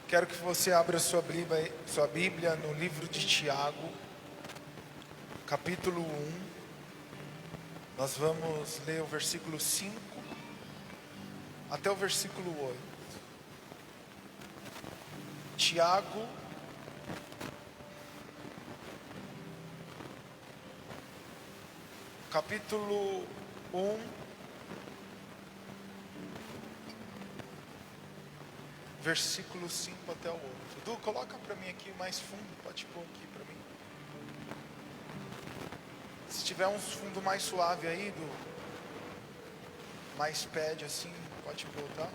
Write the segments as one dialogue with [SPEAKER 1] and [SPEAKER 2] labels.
[SPEAKER 1] Quero que você abra sua Bíblia no livro de Tiago, capítulo 1. Nós vamos ler o versículo 5 até o versículo 8. Tiago, capítulo 1, versículo 5 até o 8. Edu, coloca para mim aqui mais fundo, pode pôr aqui para mim. Se tiver um fundo mais suave aí, Edu, mais pede assim, pode pôr, tá?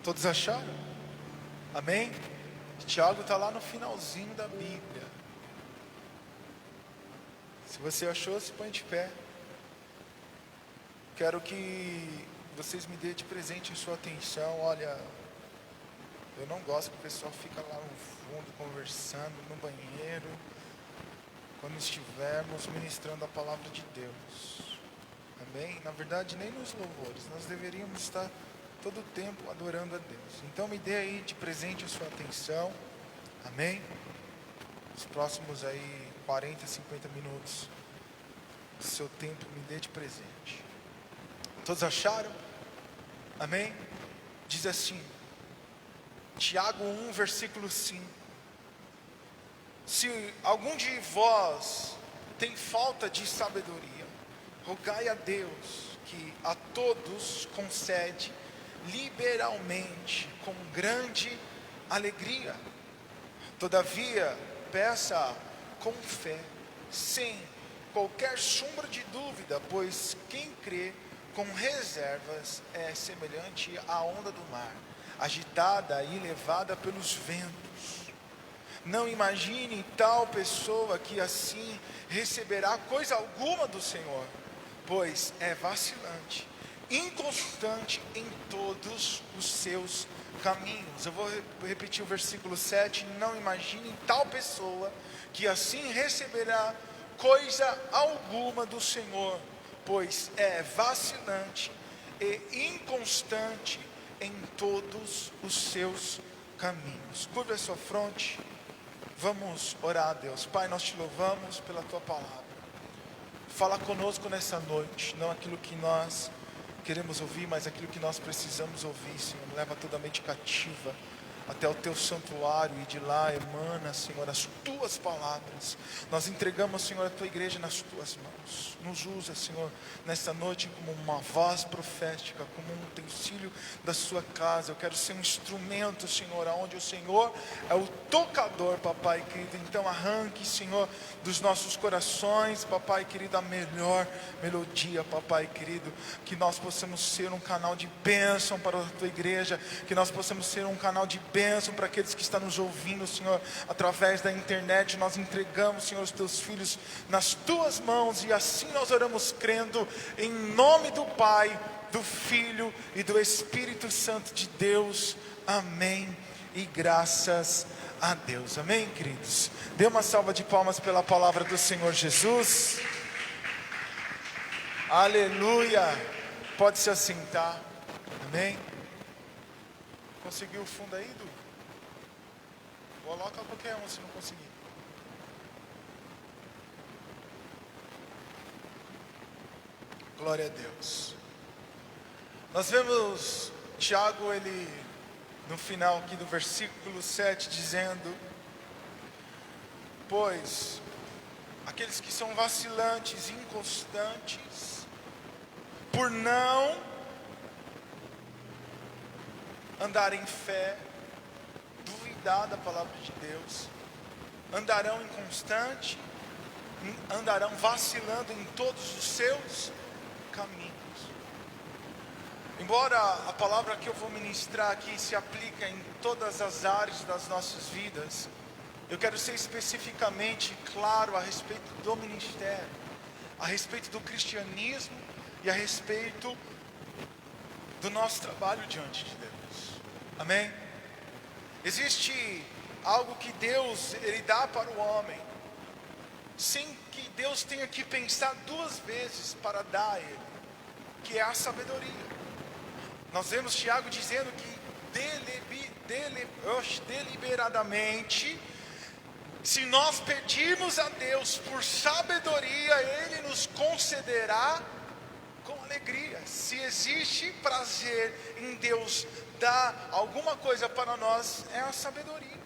[SPEAKER 1] Todos acharam? Amém? Tiago está lá no finalzinho da Bíblia. Se você achou, se põe de pé. Quero que vocês me dêem de presente a sua atenção. Olha, eu não gosto que o pessoal fica lá no fundo conversando, no banheiro, quando estivermos ministrando a palavra de Deus. Amém? Na verdade, nem nos louvores. Nós deveríamos estar todo o tempo adorando a Deus. Então me dê aí de presente a sua atenção. Amém? Os próximos aí 40, 50 minutos do seu tempo me dê de presente. Todos acharam? Amém? Diz assim, Tiago 1, versículo 5. Se algum de vós tem falta de sabedoria, rogai a Deus que a todos concede liberalmente, com grande alegria. Todavia, peça com fé, sem qualquer sombra de dúvida, pois quem crê com reservas é semelhante à onda do mar, agitada e levada pelos ventos. Não imagine tal pessoa que assim receberá coisa alguma do Senhor, pois é vacilante, inconstante em todos os seus caminhos. Eu vou repetir o versículo 7. Não imagine tal pessoa que assim receberá coisa alguma do Senhor, pois é vacilante e inconstante em todos os seus caminhos. Curva a sua fronte, vamos orar a Deus. Pai, nós te louvamos pela tua palavra. Fala conosco nessa noite, não aquilo que nós queremos ouvir, mas aquilo que nós precisamos ouvir, Senhor. Leva toda a mente cativa até o teu santuário e de lá emana, Senhor, as tuas palavras. Nós entregamos, Senhor, a tua igreja nas tuas mãos. Nos usa, Senhor, nesta noite como uma voz profética, como um utensílio da sua casa. Eu quero ser um instrumento, Senhor, aonde o Senhor é o tocador, papai querido. Então arranque, Senhor, dos nossos corações, papai querido, a melhor melodia, papai querido. Que nós possamos ser um canal de bênção para a tua igreja, que nós possamos ser um canal de bênção para aqueles que estão nos ouvindo, Senhor, através da internet. Nós entregamos, Senhor, os teus filhos nas tuas mãos, e assim nós oramos crendo em nome do Pai, do Filho e do Espírito Santo de Deus. Amém e graças a Deus. Amém, queridos? Dê uma salva de palmas pela palavra do Senhor Jesus. Aleluia. Pode se assentar. Amém. Conseguiu o fundo aí, Du? Coloca qualquer um se não conseguir. Glória a Deus. Nós vemos Tiago, ele no final aqui do versículo 7, dizendo: pois aqueles que são vacilantes, inconstantes, por não andar em fé, duvidar da palavra de Deus, andarão inconstante, andarão vacilando em todos os seus caminhos. Embora a palavra que eu vou ministrar aqui se aplica em todas as áreas das nossas vidas, eu quero ser especificamente claro a respeito do ministério, a respeito do cristianismo e a respeito do nosso trabalho diante de Deus. Amém? Existe algo que Deus ele dá para o homem, sem que Deus tenha que pensar duas vezes para dar a ele, que é a sabedoria. Nós vemos Tiago dizendo que deliberadamente, se nós pedirmos a Deus por sabedoria, Ele nos concederá com alegria. Se existe prazer em Deus dar alguma coisa para nós, é a sabedoria.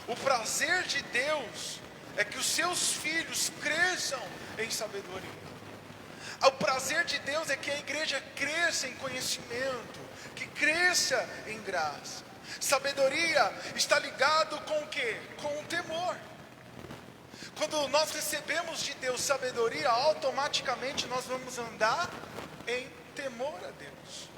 [SPEAKER 1] O prazer de Deus é que os seus filhos cresçam em sabedoria. O prazer de Deus é que a igreja cresça em conhecimento, que cresça em graça. Sabedoria está ligado com o quê? Com o temor. Quando nós recebemos de Deus sabedoria, automaticamente nós vamos andar em temor a Deus.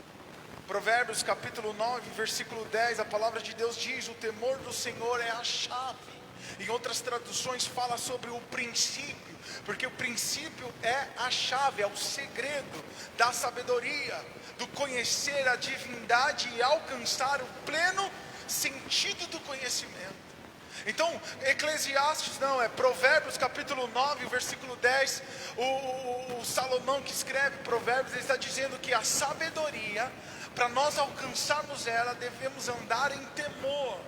[SPEAKER 1] Provérbios capítulo 9, versículo 10, a palavra de Deus diz: o temor do Senhor é a chave. Em outras traduções fala sobre o princípio, porque o princípio é a chave, é o segredo da sabedoria, do conhecer a divindade e alcançar o pleno sentido do conhecimento. Então, Eclesiastes não, é Provérbios capítulo 9, versículo 10, o Salomão que escreve Provérbios, ele está dizendo que a sabedoria, para nós alcançarmos ela, devemos andar em temor,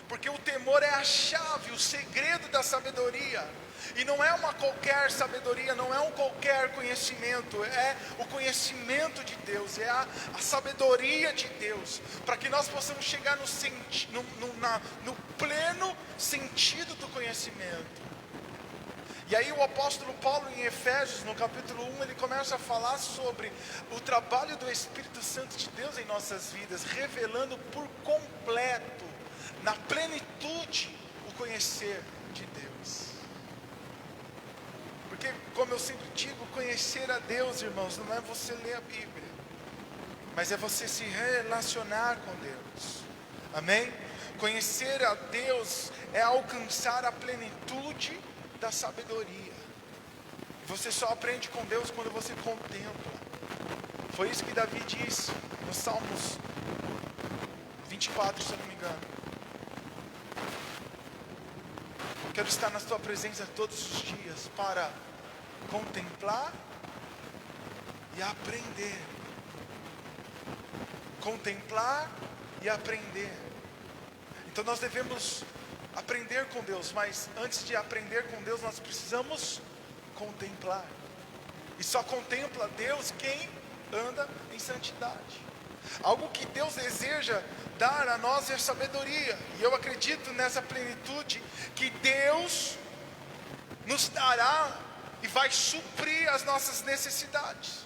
[SPEAKER 1] porque o temor é a chave, o segredo da sabedoria. E não é uma qualquer sabedoria, não é um qualquer conhecimento, é o conhecimento de Deus, é a sabedoria de Deus, para que nós possamos chegar no pleno sentido do conhecimento. E aí o apóstolo Paulo em Efésios, no capítulo 1, ele começa a falar sobre o trabalho do Espírito Santo de Deus em nossas vidas, revelando por completo, na plenitude, o conhecer de Deus. Porque, como eu sempre digo, conhecer a Deus, irmãos, não é você ler a Bíblia, mas é você se relacionar com Deus. Amém? Conhecer a Deus é alcançar a plenitude da sabedoria. Você só aprende com Deus quando você contempla. Foi isso que Davi disse no Salmos 24, se eu não me engano. Quero estar na tua presença todos os dias para contemplar e aprender. Contemplar e aprender. Então nós devemos aprender com Deus, mas antes de aprender com Deus, nós precisamos contemplar. E só contempla Deus quem anda em santidade. Algo que Deus deseja dar a nós é sabedoria. E eu acredito nessa plenitude que Deus nos dará e vai suprir as nossas necessidades.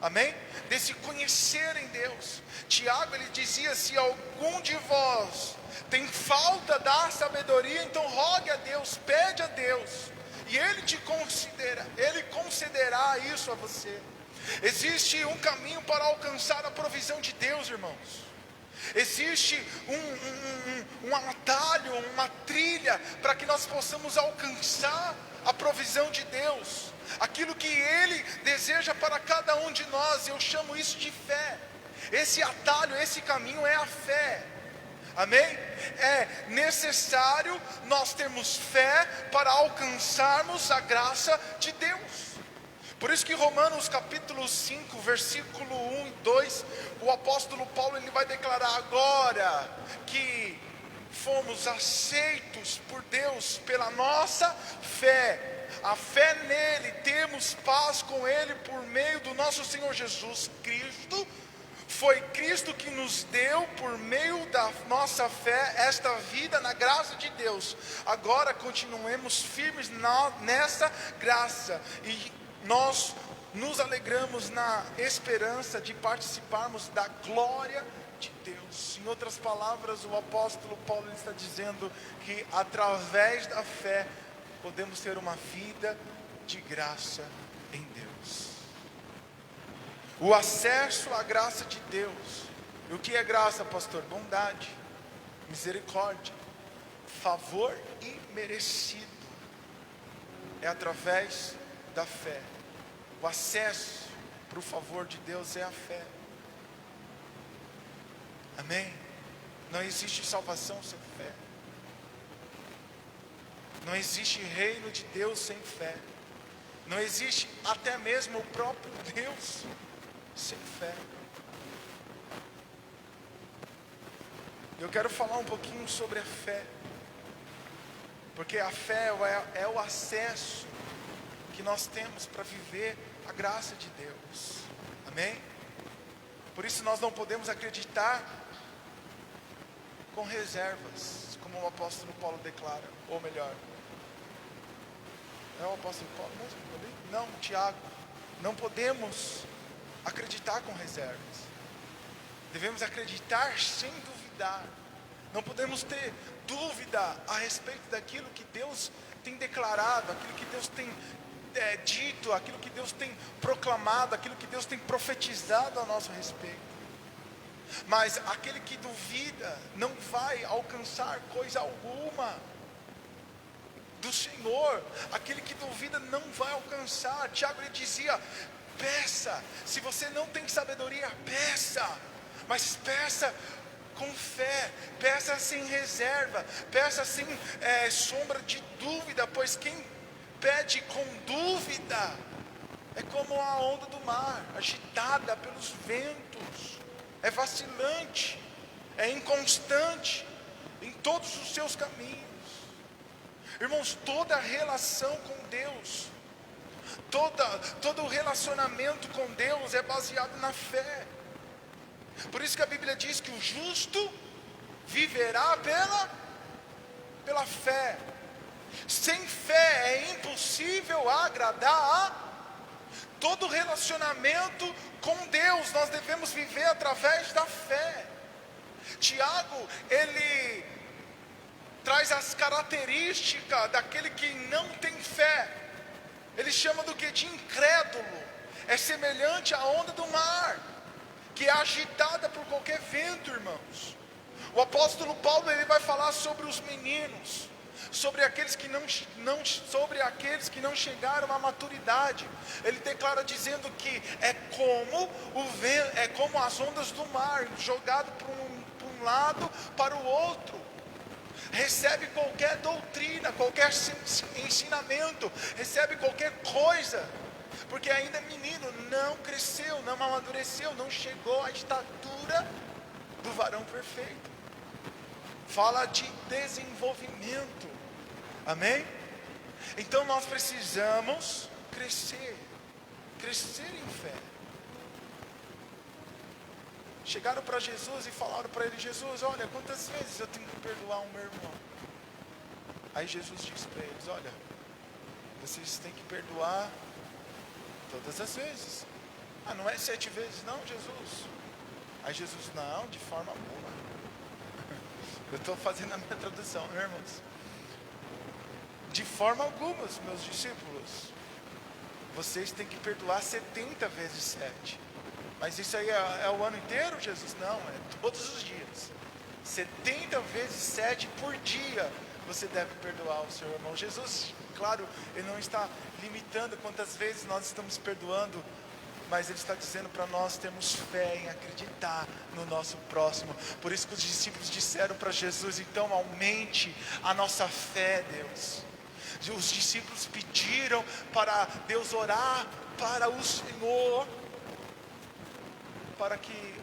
[SPEAKER 1] Amém? Desse conhecer em Deus. Tiago ele dizia: se algum de vós tem falta da sabedoria, então rogue a Deus, pede a Deus, e Ele concederá isso a você. Existe um caminho para alcançar a provisão de Deus, irmãos. Existe um atalho, uma trilha, para que nós possamos alcançar a provisão de Deus, aquilo que Ele deseja para cada um de nós. Eu chamo isso de fé. Esse atalho, esse caminho é a fé. Amém? É necessário nós termos fé para alcançarmos a graça de Deus. Por isso que Romanos capítulo 5, versículo 1 e 2, o apóstolo Paulo ele vai declarar: agora que fomos aceitos por Deus pela nossa fé, a fé nele, temos paz com ele por meio do nosso Senhor Jesus Cristo. Foi Cristo que nos deu, por meio da nossa fé, esta vida na graça de Deus. Agora continuemos firmes nessa graça, e nós nos alegramos na esperança de participarmos da glória de Deus. Em outras palavras, o apóstolo Paulo está dizendo que através da fé podemos ter uma vida de graça em Deus. O acesso à graça de Deus. E o que é graça, pastor? Bondade, misericórdia, favor imerecido. É através da fé. O acesso para o favor de Deus é a fé. Amém? Não existe salvação sem fé. Não existe reino de Deus sem fé. Não existe até mesmo o próprio Deus sem fé. Eu quero falar um pouquinho sobre a fé, porque a fé é o acesso que nós temos para viver a graça de Deus. Amém? Por isso nós não podemos acreditar com reservas, como o apóstolo Paulo declara, ou melhor, é o apóstolo Paulo mesmo? Não, Tiago. Não podemos acreditar com reservas. Devemos acreditar sem duvidar. Não podemos ter dúvida a respeito daquilo que Deus tem declarado, aquilo que Deus tem dito, aquilo que Deus tem proclamado, aquilo que Deus tem profetizado a nosso respeito. Mas aquele que duvida não vai alcançar coisa alguma do Senhor. Aquele que duvida não vai alcançar. Tiago ele dizia: peça. Se você não tem sabedoria, peça, mas peça com fé, peça sem reserva, peça sem sombra de dúvida, pois quem pede com dúvida é como a onda do mar, agitada pelos ventos, é vacilante, é inconstante em todos os seus caminhos. Irmãos, toda relação com Deus, todo o relacionamento com Deus é baseado na fé. Por isso que a Bíblia diz que o justo viverá pela fé. Sem fé é impossível agradar a todo relacionamento com Deus. Nós devemos viver através da fé. Tiago, ele traz as características daquele que não tem fé. Ele chama do que? De incrédulo. É semelhante à onda do mar, que é agitada por qualquer vento, irmãos. O apóstolo Paulo ele vai falar sobre os meninos, sobre aqueles que não chegaram à maturidade. Ele declara dizendo que é como as ondas do mar, jogado para um lado para o outro. Recebe qualquer doutrina, qualquer ensinamento, recebe qualquer coisa, porque ainda é menino, não cresceu, não amadureceu, não chegou à estatura do varão perfeito. Fala de desenvolvimento, amém? Então nós precisamos crescer em fé. Chegaram para Jesus e falaram para ele: Jesus, olha, quantas vezes eu tenho que perdoar o meu irmão? Aí Jesus disse para eles: olha, vocês têm que perdoar todas as vezes. Ah, não é 7 vezes não, Jesus? Aí Jesus: não, de forma alguma. Eu estou fazendo a minha tradução, né, irmãos? De forma alguma, meus discípulos. Vocês têm que perdoar 70 vezes 7. Mas isso aí é o ano inteiro, Jesus? Não, é todos os dias. 70 vezes 7 por dia você deve perdoar o seu irmão. Jesus, claro, ele não está limitando quantas vezes nós estamos perdoando, mas ele está dizendo para nós termos fé em acreditar no nosso próximo. Por isso que os discípulos disseram para Jesus: então aumente a nossa fé, Deus. Os discípulos pediram para Deus orar para o Senhor, para que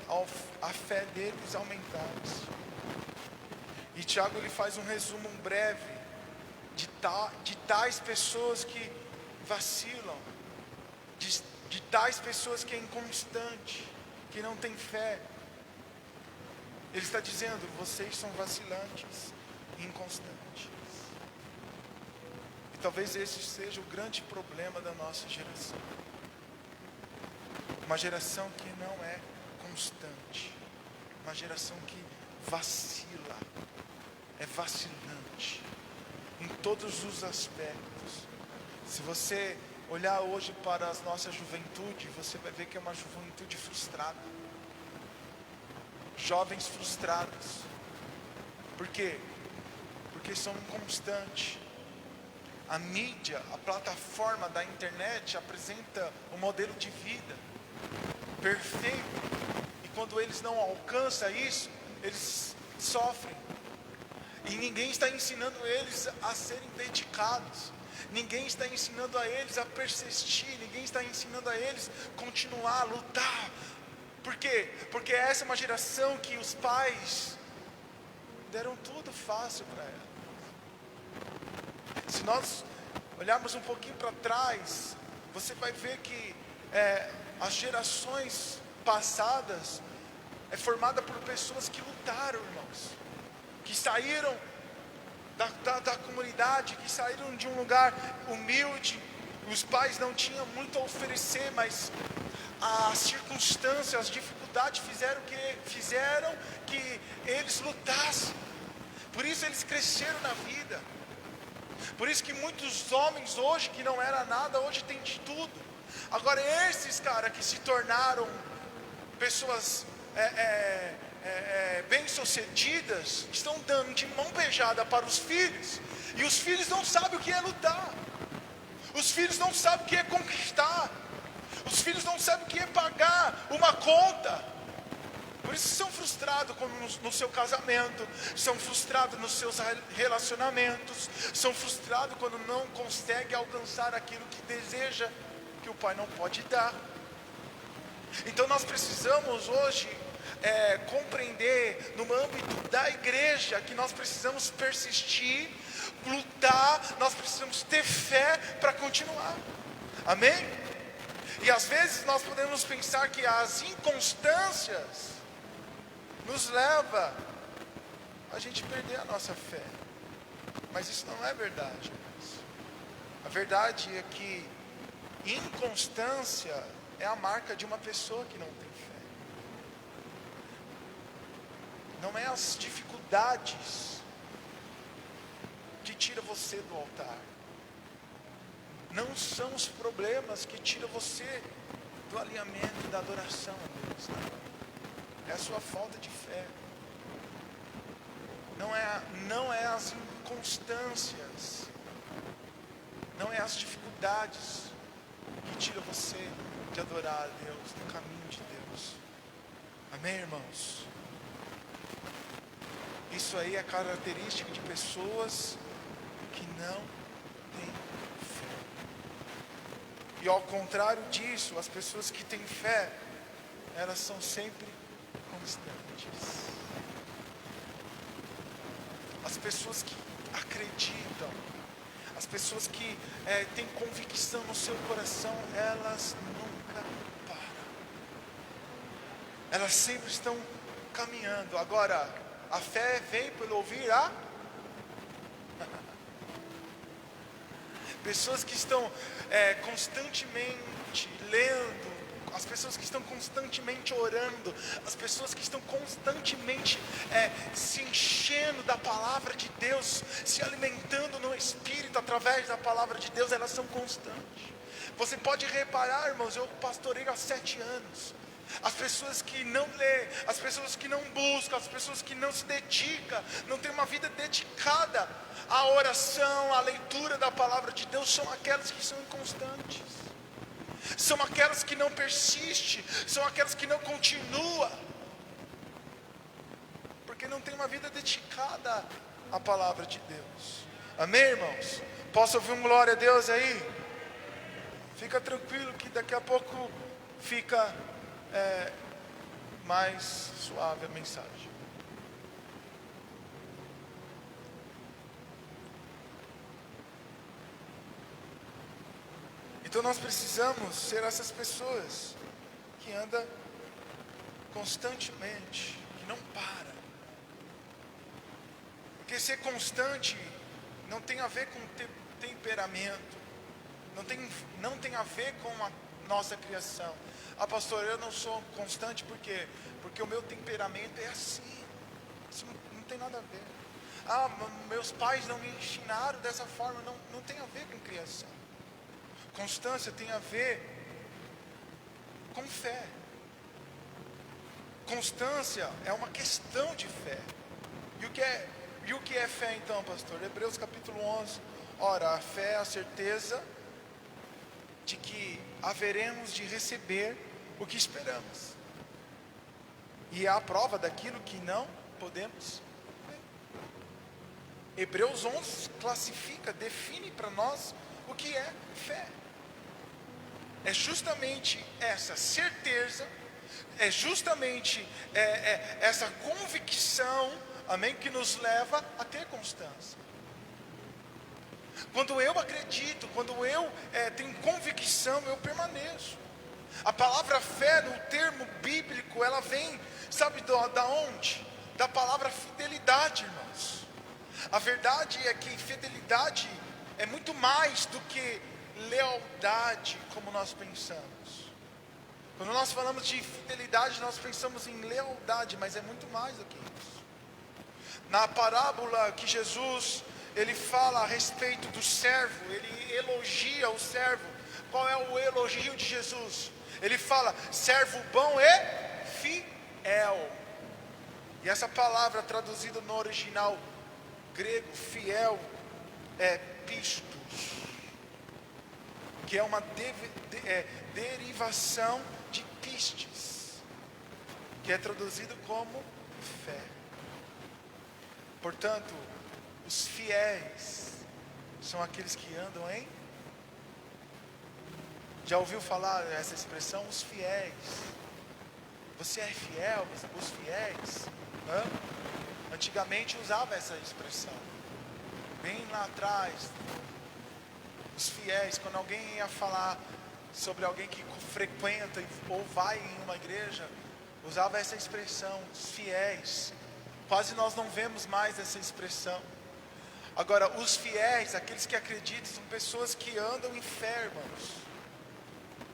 [SPEAKER 1] a fé deles aumentasse. E Tiago ele faz um resumo breve de tais pessoas que vacilam, de tais pessoas que é inconstante, que não tem fé. Ele está dizendo: vocês são vacilantes, inconstantes. E talvez esse seja o grande problema da nossa geração. Uma geração que não é constante, uma geração que vacila, é vacilante em todos os aspectos. Se você olhar hoje para a nossa juventude, você vai ver que é uma juventude frustrada, jovens frustrados. Por quê? Porque são inconstantes. A mídia, a plataforma da internet apresenta um modelo de vida perfeito, e quando eles não alcançam isso, eles sofrem. E ninguém está ensinando eles a serem dedicados. Ninguém está ensinando a eles a persistir. Ninguém está ensinando a eles a continuar, a lutar. Por quê? Porque essa é uma geração que os pais deram tudo fácil para ela. Se nós olharmos um pouquinho para trás, você vai ver que as gerações passadas é formada por pessoas que lutaram, irmãos, que saíram da comunidade, que saíram de um lugar humilde. Os pais não tinham muito a oferecer, mas as circunstâncias, as dificuldades fizeram que eles lutassem. Por isso eles cresceram na vida. Por isso que muitos homens hoje que não era nada, hoje tem de tudo. Agora esses caras que se tornaram pessoas bem-sucedidas, estão dando de mão beijada para os filhos. E os filhos não sabem o que é lutar. Os filhos não sabem o que é conquistar. Os filhos não sabem o que é pagar uma conta. Por isso são frustrados no seu casamento, são frustrados nos seus relacionamentos, são frustrados quando não conseguem alcançar aquilo que deseja, que o pai não pode dar. Então nós precisamos hoje compreender no âmbito da igreja que nós precisamos persistir, lutar, nós precisamos ter fé para continuar. Amém? E às vezes nós podemos pensar que as inconstâncias nos leva a gente perder a nossa fé. Mas isso não é verdade, irmãos. A verdade é que inconstância é a marca de uma pessoa que não tem fé. Não é as dificuldades que tiram você do altar. Não são os problemas que tiram você do alinhamento, da adoração a Deus. Não. É a sua falta de fé. Não é as inconstâncias. Não é as dificuldades que tiram você de adorar a Deus, do caminho de Deus. Amém, irmãos? Isso aí é característica de pessoas que não têm fé. E ao contrário disso, as pessoas que têm fé, elas são sempre constantes. As pessoas que acreditam, as pessoas que têm convicção no seu coração, elas nunca param. Elas sempre estão caminhando. Agora, a fé vem pelo ouvir a pessoas que estão constantemente lendo, as pessoas que estão constantemente orando, as pessoas que estão constantemente se enchendo da palavra de Deus, se alimentando no Espírito através da palavra de Deus, elas são constantes. Você pode reparar, irmãos, eu pastoreio há 7 anos. As pessoas que não lê, as pessoas que não buscam, as pessoas que não se dedicam, não têm uma vida dedicada à oração, à leitura da palavra de Deus, são aquelas que são inconstantes. São aquelas que não persistem, são aquelas que não continuam, porque não tem uma vida dedicada à palavra de Deus. Amém, irmãos? Posso ouvir um glória a Deus aí? Fica tranquilo que daqui a pouco fica mais suave a mensagem. Então nós precisamos ser essas pessoas que andam constantemente, que não para. Porque ser constante não tem a ver com temperamento, não tem a ver com a nossa criação. Ah, pastor, eu não sou constante porque o meu temperamento é assim. Isso não tem nada a ver. Ah, meus pais não me ensinaram dessa forma. Não tem a ver com criação. Constância tem a ver com fé. Constância é uma questão de fé. E o que é fé então, pastor? Hebreus capítulo 11. Ora, a fé é a certeza de que haveremos de receber o que esperamos. E é a prova daquilo que não podemos ver. Hebreus 11 classifica, define para nós o que é fé. É justamente essa certeza, é justamente essa convicção, amém, que nos leva a ter constância. Quando eu acredito, quando eu tenho convicção, eu permaneço. A palavra fé, no termo bíblico, ela vem, sabe da onde? Da palavra fidelidade, irmãos. A verdade é que fidelidade é muito mais do que lealdade, como nós pensamos. Quando nós falamos de fidelidade, nós pensamos em lealdade, mas é muito mais do que isso. Na parábola que Jesus, ele fala a respeito do servo, ele elogia o servo. Qual é o elogio de Jesus? Ele fala, servo bom e fiel. E essa palavra traduzida no original grego, fiel, é pistos, que é uma derivação de pistes, que é traduzido como fé. Portanto, os fiéis são aqueles que andam em... Já ouviu falar essa expressão? Os fiéis. Você é fiel? Os fiéis? Antigamente usava essa expressão. Bem lá atrás, os fiéis, quando alguém ia falar sobre alguém que frequenta ou vai em uma igreja, usava essa expressão, os fiéis. Quase nós não vemos mais essa expressão. Agora, os fiéis, aqueles que acreditam, são pessoas que andam em fé, irmãos.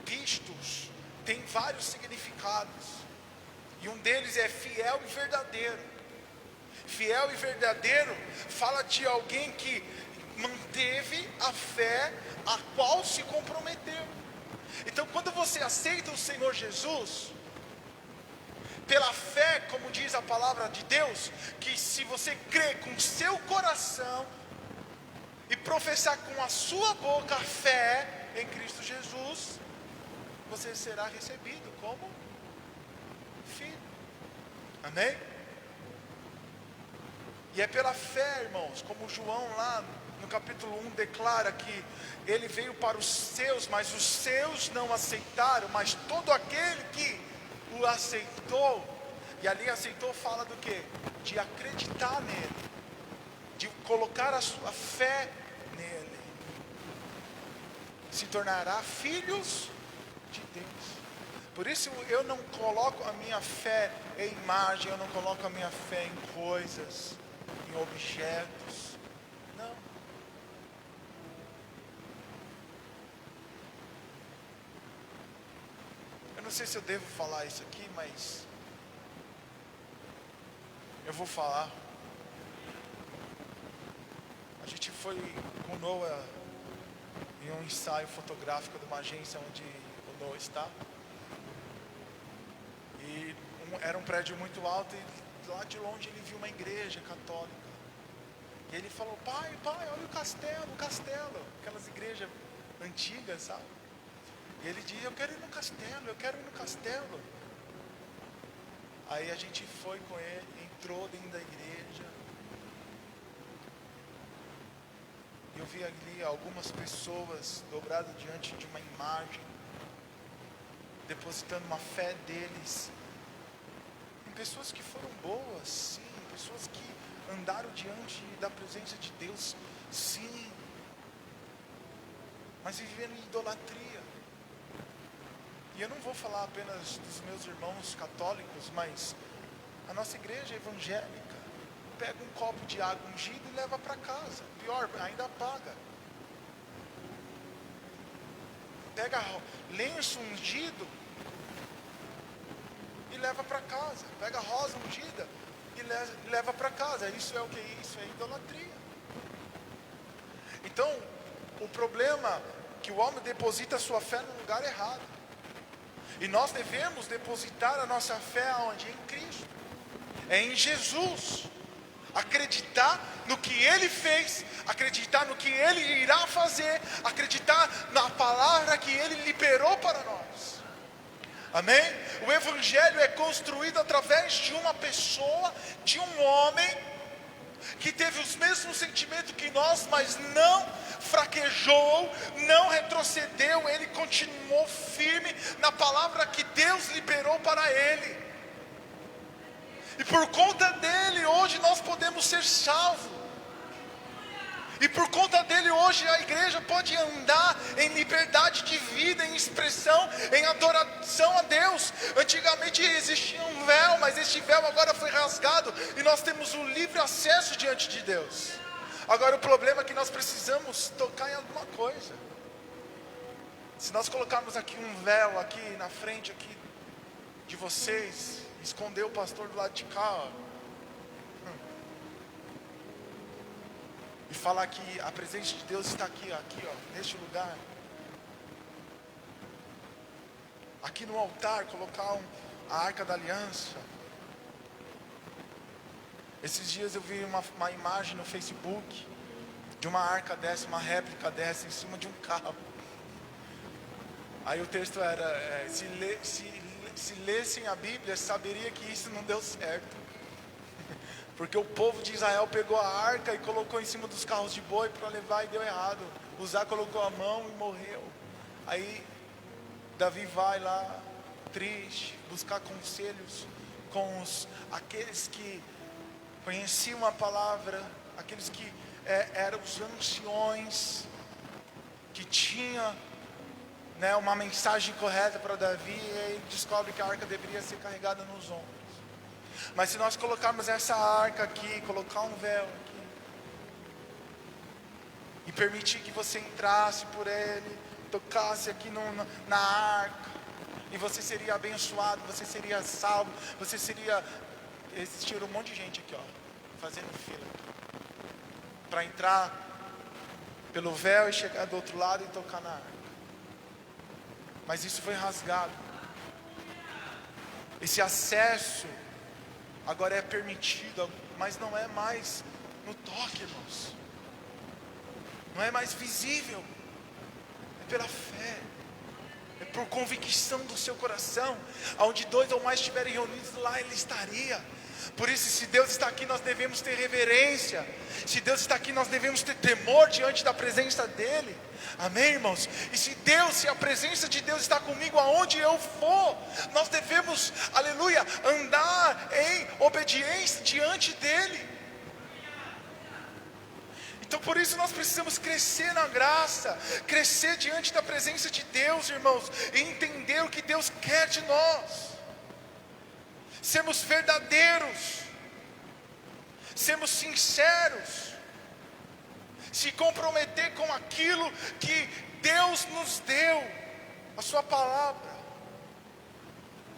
[SPEAKER 1] Pistos tem vários significados, e um deles é fiel e verdadeiro. Fiel e verdadeiro fala de alguém que manteve a fé a qual se comprometeu. Então, quando você aceita o Senhor Jesus, pela fé, como diz a palavra de Deus, que se você crer com seu coração e professar com a sua boca a fé em Cristo Jesus, você será recebido como filho. Amém? E é pela fé, irmãos, como João lá no capítulo 1 declara que ele veio para os seus, mas os seus não aceitaram, mas todo aquele que o aceitou, e ali aceitou fala do que? De acreditar nele, de colocar a sua fé nele, se tornará filhos de Deus. Por isso eu não coloco a minha fé em imagem, eu não coloco a minha fé em coisas, em objetos, não. Eu não sei se eu devo falar isso aqui, mas eu vou falar. A gente foi com o Noah em um ensaio fotográfico de uma agência onde o Noah está. E era um prédio muito alto e lá de longe ele viu uma igreja católica. E ele falou, pai, olha o castelo, aquelas igrejas antigas, sabe? E ele disse, eu quero ir no castelo. Aí a gente foi com ele, entrou dentro da igreja. E eu vi ali algumas pessoas dobradas diante de uma imagem, depositando uma fé deles em pessoas que foram boas, sim, pessoas que andaram diante da presença de Deus, sim, mas vivendo em idolatria. E eu não vou falar apenas dos meus irmãos católicos, mas a nossa igreja evangélica pega um copo de água ungida e leva para casa. Pior, ainda apaga. Pega lenço ungido e leva para casa. Pega rosa ungida e leva para casa. Isso é o que? Isso é idolatria. Então, o problema é que o homem deposita a sua fé no lugar errado. E nós devemos depositar a nossa fé onde? Em Cristo. É em Jesus. Acreditar no que Ele fez, acreditar no que Ele irá fazer, acreditar na palavra que Ele liberou para nós. Amém? o Evangelho é construído através de uma pessoa, de um homem, que teve os mesmos sentimentos que nós, mas não fraquejou, não retrocedeu, ele continuou firme na palavra que Deus liberou para ele, e por conta dele, hoje nós podemos ser salvos, e por conta dele hoje a igreja pode andar em liberdade de vida, em expressão, em adoração a Deus. Antigamente existia um véu, mas este véu agora foi rasgado, e nós temos o livre acesso diante de Deus. Agora o problema é que nós precisamos tocar em alguma coisa. Se nós colocarmos aqui um véu aqui na frente aqui de vocês, esconder o pastor do lado de cá, ó, e falar que a presença de Deus está aqui, aqui, ó, neste lugar. Aqui no altar, colocar a Arca da Aliança. Esses dias eu vi uma imagem no Facebook de uma arca dessa, uma réplica dessa, em cima de um carro. Aí o texto era, se lessem a Bíblia, saberia que isso não deu certo. Porque o povo de Israel pegou a arca e colocou em cima dos carros de boi para levar, e deu errado. Uzá colocou a mão e morreu. Aí Davi vai lá, triste, buscar conselhos com aqueles que conheciam a palavra, aqueles que eram os anciões, que tinham, né, uma mensagem correta para Davi, e aí descobre que a arca deveria ser carregada nos ombros. Mas se nós colocarmos essa arca aqui, colocar um véu aqui, e permitir que você entrasse por ele, tocasse aqui na arca, e você seria abençoado, você seria salvo, você seria... Existiram um monte de gente aqui, ó, fazendo fila, para entrar pelo véu e chegar do outro lado e tocar na arca. Mas isso foi rasgado. Esse acesso agora é permitido, mas não é mais no toque, irmãos. Não é mais visível. É pela fé. É por convicção do seu coração. Aonde 2 ou mais estiverem reunidos, lá Ele estaria. Por isso, se Deus está aqui, nós devemos ter reverência. Se Deus está aqui, nós devemos ter temor diante da presença dEle. Amém, irmãos? E se a presença de Deus está comigo aonde eu for, nós devemos, aleluia, andar em obediência diante dEle. Então por isso nós precisamos crescer na graça, crescer diante da presença de Deus, irmãos, e entender o que Deus quer de nós. Sermos verdadeiros, sermos sinceros, se comprometer com aquilo que Deus nos deu, a sua palavra.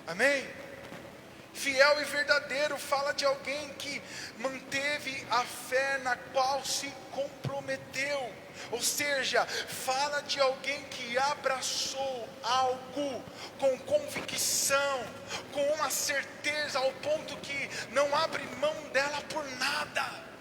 [SPEAKER 1] Amém? Fiel e verdadeiro fala de alguém que manteve a fé na qual se comprometeu. Ou seja, fala de alguém que abraçou algo com convicção, com uma certeza, ao ponto que não abre mão dela por nada.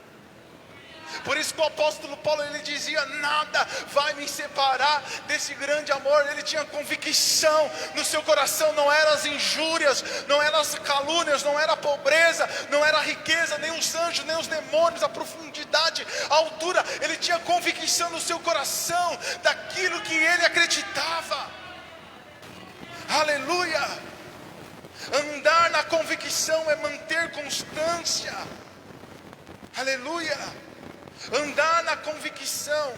[SPEAKER 1] Por isso que o apóstolo Paulo, ele dizia: nada vai me separar desse grande amor. Ele tinha convicção no seu coração. Não eram as injúrias, não eram as calúnias, não era a pobreza, não era a riqueza, nem os anjos, nem os demônios, a profundidade, a altura. Ele tinha convicção no seu coração daquilo que ele acreditava. Aleluia! Andar na convicção é manter constância. Aleluia! Andar na convicção,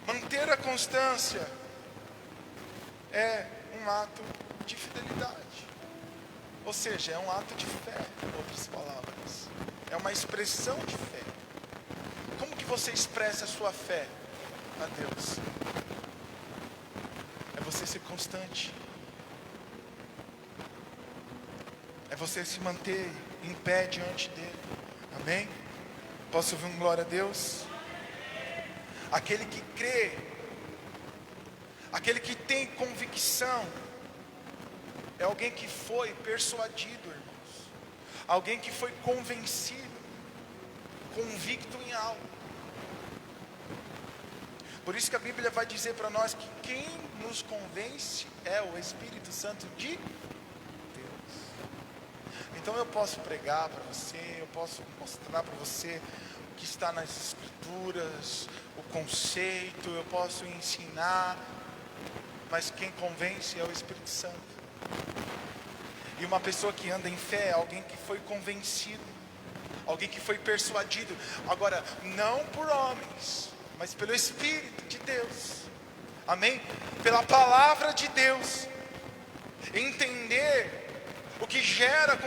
[SPEAKER 1] manter a constância, é um ato de fidelidade. Ou seja, é um ato de fé, em outras palavras. É uma expressão de fé. Como que você expressa a sua fé a Deus? É você ser constante. É você se manter em pé diante dEle. Amém? Posso ouvir um glória a Deus? Aquele que crê, aquele que tem convicção, é alguém que foi persuadido, irmãos. Alguém que foi convencido, convicto em algo. Por isso que a Bíblia vai dizer para nós que quem nos convence é o Espírito Santo de Então eu posso pregar para você, eu posso mostrar para você o que está nas escrituras, o conceito, eu posso ensinar, mas quem convence é o Espírito Santo. E uma pessoa que anda em fé é alguém que foi convencido, alguém que foi persuadido, agora não por homens, mas pelo Espírito de Deus, amém? Pela palavra de Deus. Entender o que gera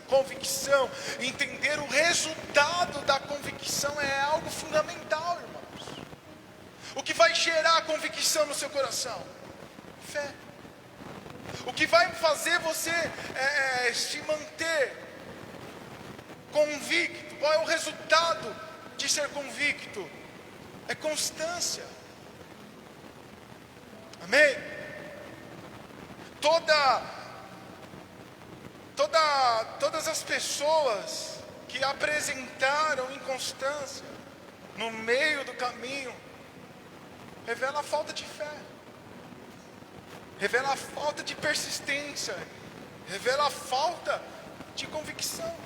[SPEAKER 1] convicção, entender o resultado da convicção é algo fundamental, irmãos. O que vai gerar convicção no seu coração? Fé. O que vai fazer você se manter convicto? Qual é o resultado de ser convicto? É constância. Amém? Todas as pessoas que apresentaram inconstância no meio do caminho, revela a falta de fé, revela a falta de persistência, revela a falta de convicção.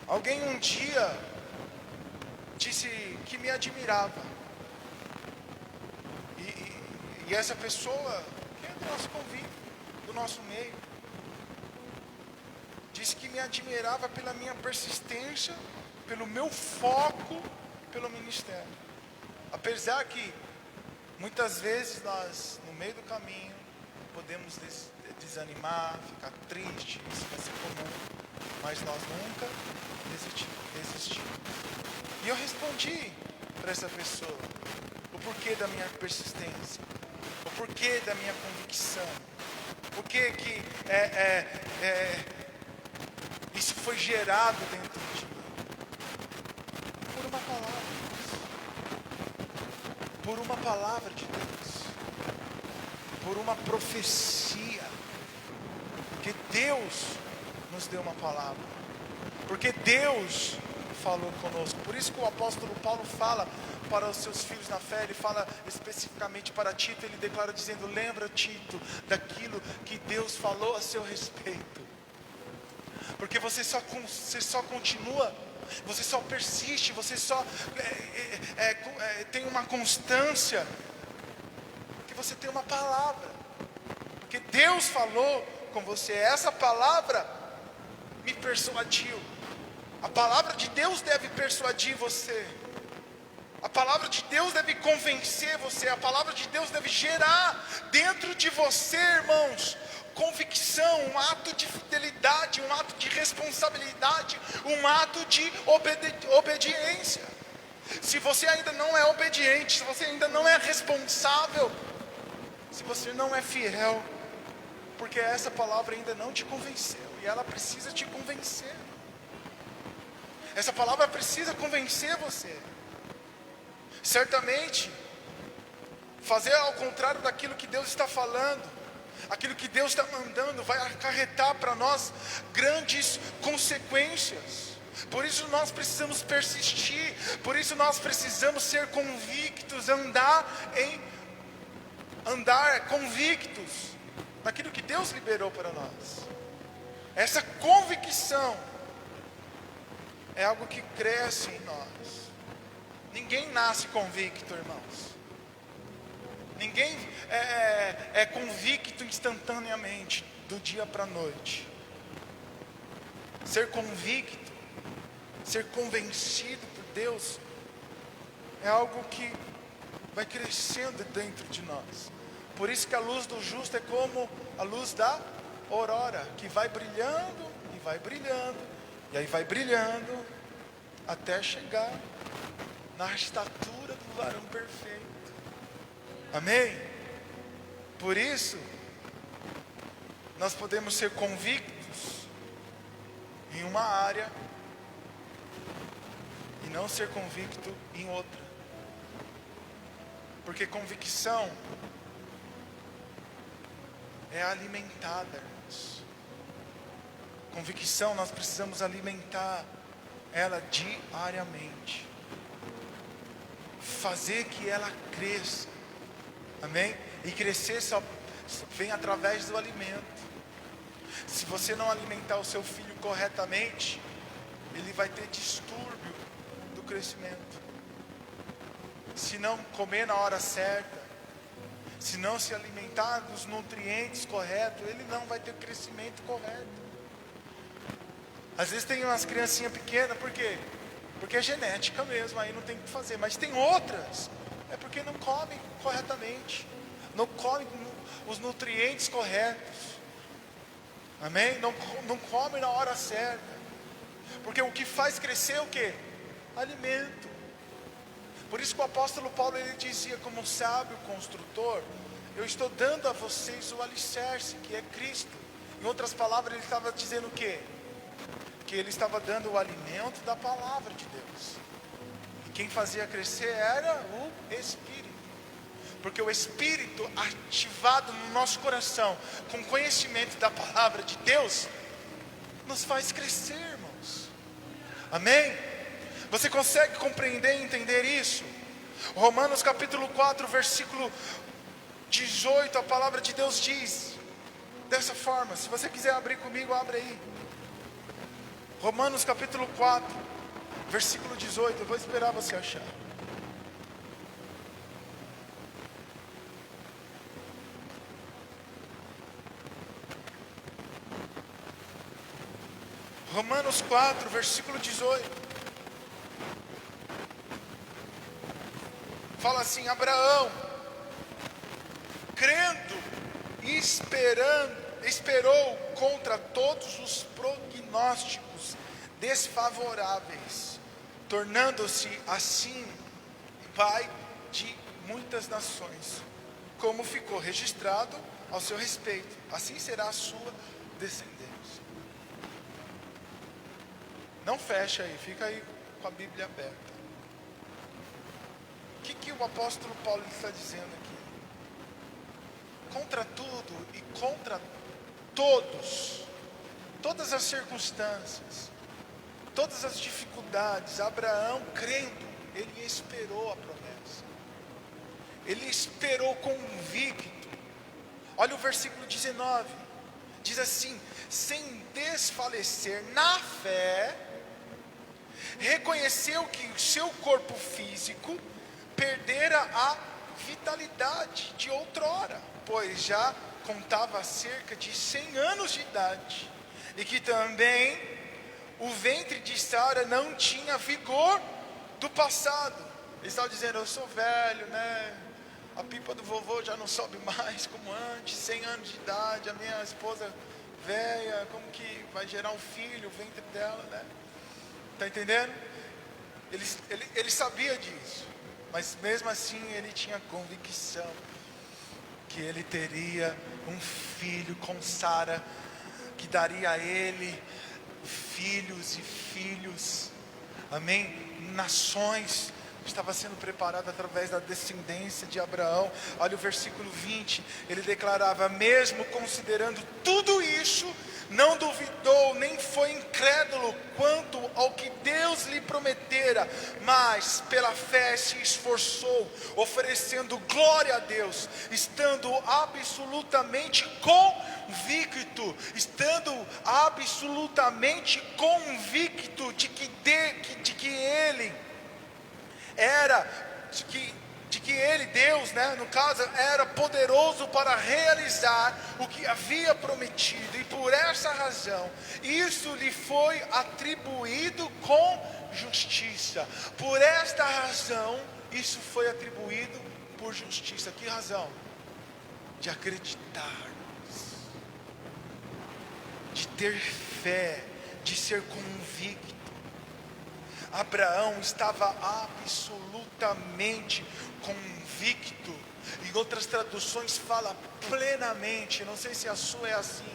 [SPEAKER 1] Alguém um dia disse que me admirava, e essa pessoa, que é do nosso convívio, do nosso meio, disse que me admirava pela minha persistência, pelo meu foco, pelo ministério. Apesar que muitas vezes nós, no meio do caminho, podemos desanimar, ficar triste, isso vai ser comum, mas nós nunca desistimos. E eu respondi para essa pessoa o porquê da minha persistência, o porquê da minha convicção, o porquê que isso foi gerado dentro de mim. Por uma palavra, por uma palavra de Deus, por uma profecia, porque Deus nos deu uma palavra, porque Deus falou conosco. Por isso que o apóstolo Paulo fala para os seus filhos na fé, ele fala especificamente para Tito, ele declara dizendo: lembra, Tito, daquilo que Deus falou a seu respeito, porque você só continua, você só persiste, você só tem uma constância, porque você tem uma palavra, porque Deus falou com você. Essa palavra me persuadiu. A palavra de Deus deve persuadir você, a palavra de Deus deve convencer você, a palavra de Deus deve gerar dentro de você, irmãos, convicção, um ato de fidelidade, um ato de responsabilidade, um ato de obediência. Se você ainda não é obediente, se você ainda não é responsável, se você não é fiel, porque essa palavra ainda não te convenceu, e ela precisa te convencer. Essa palavra precisa convencer você. Certamente, fazer ao contrário daquilo que Deus está falando, aquilo que Deus está mandando, vai acarretar para nós grandes consequências. Por isso nós precisamos persistir, por isso nós precisamos ser convictos, andar convictos naquilo que Deus liberou para nós. Essa convicção é algo que cresce em nós. Ninguém nasce convicto, irmãos. Ninguém é convicto instantaneamente, do dia para a noite. Ser convicto, ser convencido por Deus, é algo que vai crescendo dentro de nós. Por isso que a luz do justo é como a luz da aurora, que vai brilhando e vai brilhando, e aí vai brilhando até chegar na estatura do varão perfeito. Amém? Por isso, nós podemos ser convictos em uma área e não ser convicto em outra. Porque convicção é alimentada, irmãos. Convicção nós precisamos alimentar ela diariamente. Fazer que ela cresça. Amém? E crescer só vem através do alimento. Se você não alimentar o seu filho corretamente, ele vai ter distúrbio do crescimento. Se não comer na hora certa, se não se alimentar dos nutrientes corretos, ele não vai ter crescimento correto. Às vezes tem umas criancinhas pequenas, por quê? Porque é genética mesmo, aí não tem o que fazer. Mas tem outras, é porque não comem corretamente, não comem os nutrientes corretos. Amém? Não comem na hora certa. Porque o que faz crescer é o quê? Alimento. Por isso que o apóstolo Paulo, ele dizia, como um sábio construtor, eu estou dando a vocês o alicerce, que é Cristo. Em outras palavras, ele estava dizendo o quê? Que ele estava dando o alimento da palavra de Deus. E quem fazia crescer era o Espírito. Porque o Espírito ativado no nosso coração, com conhecimento da palavra de Deus, nos faz crescer, irmãos. Amém? Você consegue compreender e entender isso? Romanos capítulo 4, versículo 18, a palavra de Deus diz dessa forma. Se você quiser abrir comigo, abre aí. Romanos capítulo 4, versículo 18. Eu vou esperar você achar. Romanos 4, versículo 18. Fala assim: Abraão, crendo e esperou contra todos os prognósticos desfavoráveis, tornando-se assim pai de muitas nações, como ficou registrado ao seu respeito, assim será a sua descendência. Não fecha aí, fica aí com a Bíblia aberta. O que o apóstolo Paulo está dizendo aqui? Contra tudo e contra todas as circunstâncias, todas as dificuldades, Abraão, crendo, ele esperou a promessa. Ele esperou convicto. Olha o versículo 19. Diz assim: sem desfalecer na fé, reconheceu que o seu corpo físico perdera a vitalidade de outrora, pois já contava cerca de 100 anos de idade, e que também o ventre de Sara não tinha vigor do passado. Ele estava dizendo: eu sou velho, né? A pipa do vovô já não sobe mais como antes, 100 anos de idade, a minha esposa velha, como que vai gerar um filho, o ventre dela, né? Está entendendo? Ele sabia disso, mas mesmo assim ele tinha convicção que ele teria um filho com Sara, que daria a ele filhos e filhos, amém? Nações estava sendo preparada através da descendência de Abraão. Olha o versículo 20, ele declarava: mesmo considerando tudo isso, não duvidou, nem foi incrédulo quanto ao que Deus lhe prometera, mas pela fé se esforçou, oferecendo glória a Deus, estando absolutamente convicto de que ele era, de que ele, Deus, né, no caso, era poderoso para realizar o que havia prometido, e por essa razão, isso lhe foi atribuído com justiça. Por esta razão, isso foi atribuído por justiça. Que razão? De acreditar, de ter fé, de ser convicto. Abraão estava absolutamente convicto. Em outras traduções fala plenamente, não sei se a sua é assim,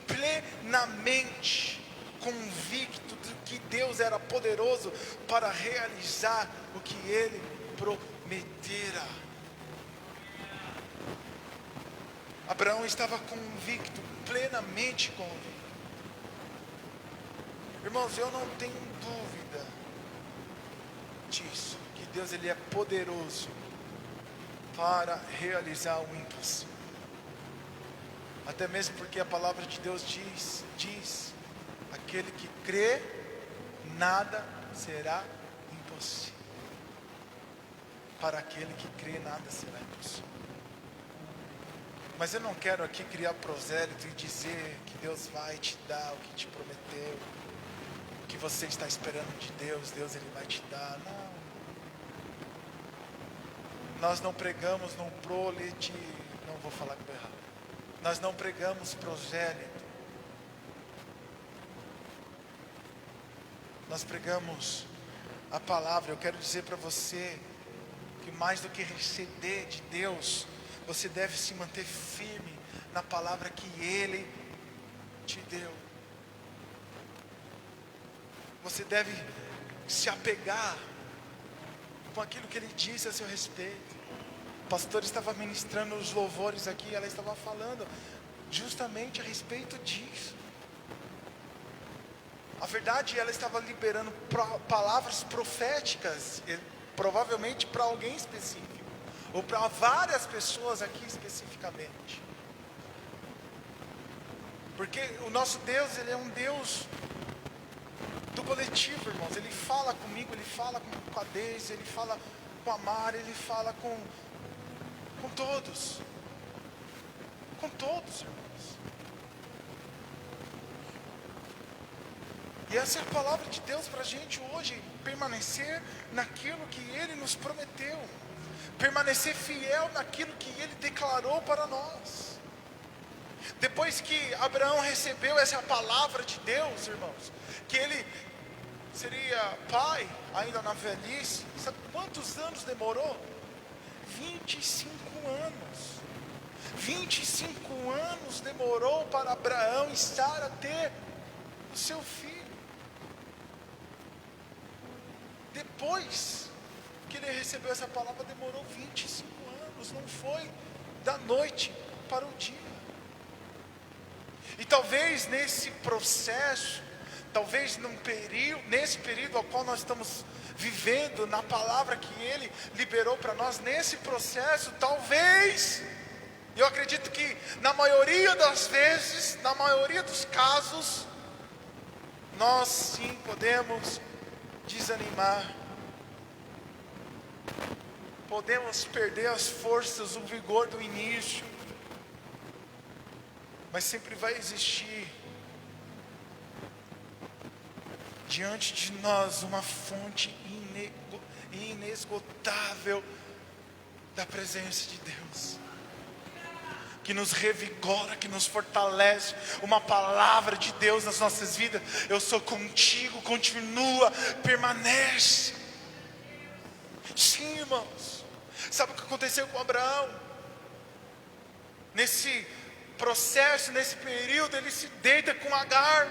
[SPEAKER 1] plenamente convicto de que Deus era poderoso para realizar o que ele prometera. Abraão estava convicto, plenamente convicto. Irmãos, eu não tenho dúvida disso, que Deus, ele é poderoso para realizar o impossível. Até mesmo porque a palavra de Deus diz, aquele que crê, nada será impossível. Para aquele que crê, nada será impossível. Mas eu não quero aqui criar prosélito e dizer que Deus vai te dar o que te prometeu, o que você está esperando de Deus, Ele vai te dar. Não. Nós não pregamos num prolete, não vou falar que estou errado. Nós não pregamos prosélito. Nós pregamos a palavra. Eu quero dizer para você que mais do que receber de Deus, você deve se manter firme na palavra que Ele te deu. Você deve se apegar com aquilo que Ele disse a seu respeito. O pastor estava ministrando os louvores aqui, ela estava falando justamente a respeito disso. A verdade, ela estava liberando palavras proféticas, provavelmente para alguém específico, ou para várias pessoas aqui especificamente. Porque o nosso Deus, Ele é um Deus do coletivo, irmãos. Ele fala comigo, Ele fala com a Deise, Ele fala com a Mara, Ele fala com todos. Com todos, irmãos. E essa é a palavra de Deus para a gente hoje. Permanecer naquilo que Ele nos prometeu. Permanecer fiel naquilo que Ele declarou para nós. Depois que Abraão recebeu essa palavra de Deus, irmãos, que ele seria pai ainda na velhice, sabe quantos anos demorou? 25 anos. 25 anos demorou para Abraão estar a ter o seu filho. Depois que ele recebeu essa palavra, demorou 25 anos. Não foi da noite para o dia. E talvez nesse processo, talvez nesse período ao qual nós estamos vivendo, na palavra que Ele liberou para nós, nesse processo, talvez, eu acredito que na maioria das vezes, na maioria dos casos, nós sim podemos desanimar, podemos perder as forças, o vigor do início, mas sempre vai existir diante de nós uma fonte inesgotável da presença de Deus, que nos revigora, que nos fortalece, uma palavra de Deus nas nossas vidas. Eu sou contigo, continua, permanece. Sim, irmãos. Sabe o que aconteceu com Abraão? Nesse processo, nesse período, ele se deita com Agar